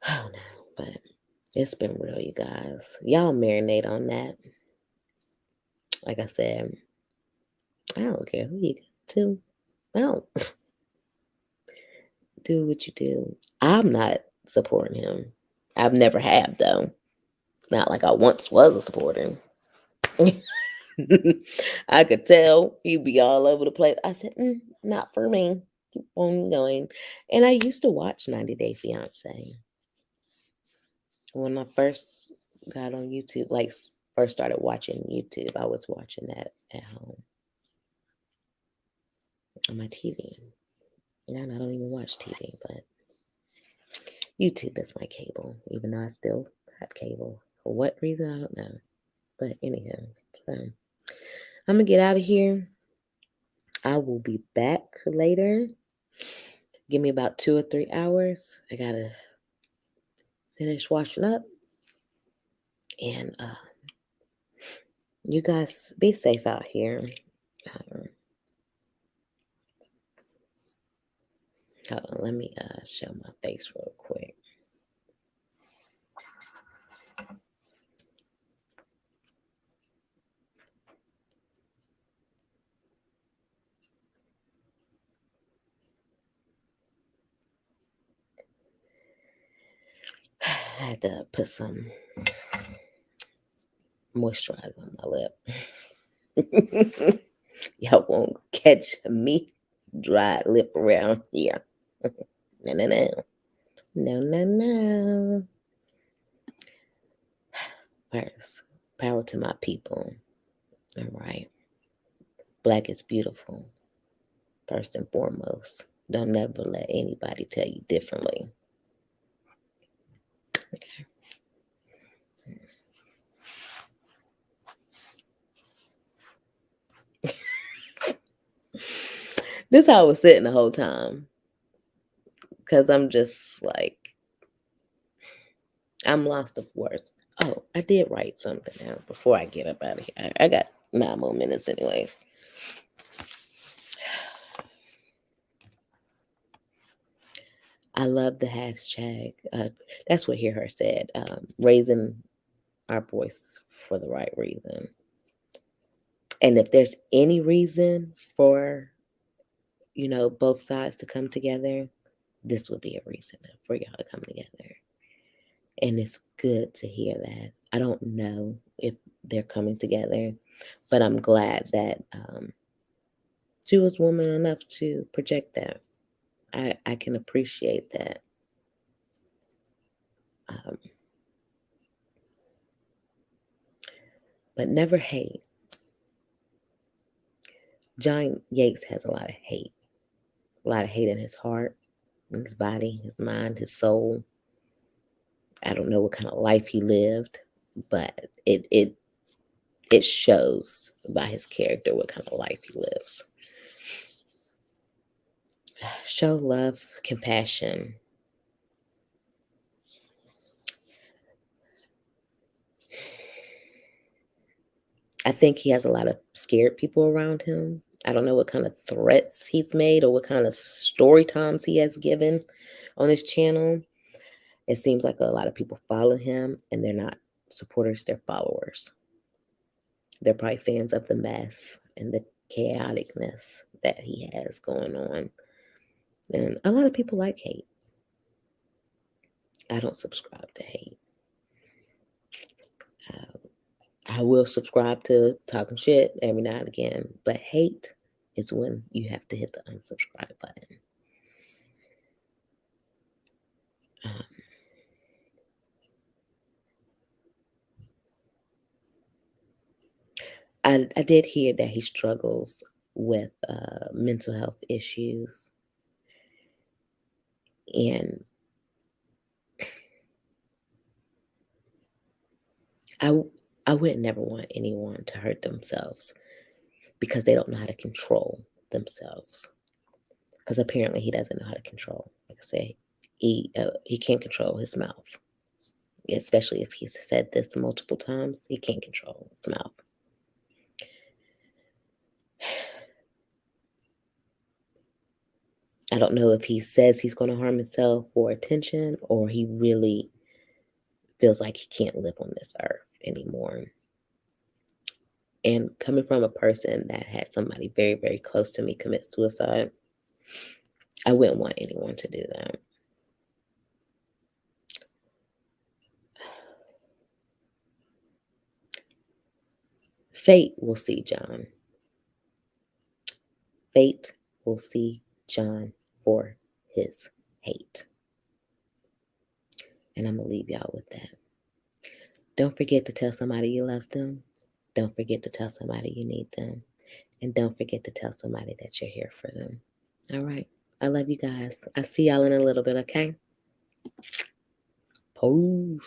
Speaker 1: Oh no, but it's been real, you guys. Y'all marinate on that. Like I said, I don't care who you get to. I don't. Do what you do. I'm not supporting him. I've never have, though. It's not like I once was a supporter. I could tell he'd be all over the place. I said, not for me. Keep on going. And I used to watch 90 Day Fiance. When I first got on YouTube, like first started watching YouTube, I was watching that at home on my TV. Now I don't even watch TV, but YouTube is my cable, even though I still have cable. For what reason, I don't know. But anyhow, so I'm going to get out of here. I will be back later. Give me about 2 or 3 hours. I got to finish washing up. And you guys be safe out here. Hold on, let me show my face real quick. I had to put some moisturizer on my lip. Y'all won't catch me dry lip around here. No, no, no. No, no, no. First, power to my people. All right. Black is beautiful. First and foremost. Don't never let anybody tell you differently. Okay. This how I was sitting the whole time. Because I'm just like, I'm lost of words. Oh, I did write something down before I get up out of here. I got 9 more minutes anyways. I love the hashtag. That's what Hear Her said. Raising our voice for the right reason. And if there's any reason for, both sides to come together, this would be a reason for y'all to come together. And it's good to hear that. I don't know if they're coming together, but I'm glad that she was woman enough to project that. I can appreciate that. But never hate. John Yates has a lot of hate. A lot of hate in his heart, in his body, his mind, his soul. I don't know what kind of life he lived, but it shows by his character what kind of life he lives. Show love, compassion. I think he has a lot of scared people around him. I don't know what kind of threats he's made or what kind of story times he has given on his channel. It seems like a lot of people follow him and they're not supporters, they're followers. They're probably fans of the mess and the chaoticness that he has going on. And a lot of people like hate. I don't subscribe to hate. I will subscribe to talking shit every now and again, but hate is when you have to hit the unsubscribe button. I did hear that he struggles with mental health issues, and I would never want anyone to hurt themselves because they don't know how to control themselves. Because apparently he doesn't know how to control. Like I say, he can't control his mouth, especially if he's said this multiple times. He can't control his mouth. I don't know if he says he's going to harm himself for attention or he really feels like he can't live on this earth anymore. And coming from a person that had somebody very, very close to me commit suicide, I wouldn't want anyone to do that. Fate will see John. Fate will see John for his hate. And I'm going to leave y'all with that. Don't forget to tell somebody you love them. Don't forget to tell somebody you need them. And don't forget to tell somebody that you're here for them. All right. I love you guys. I'll see y'all in a little bit, okay? Pose.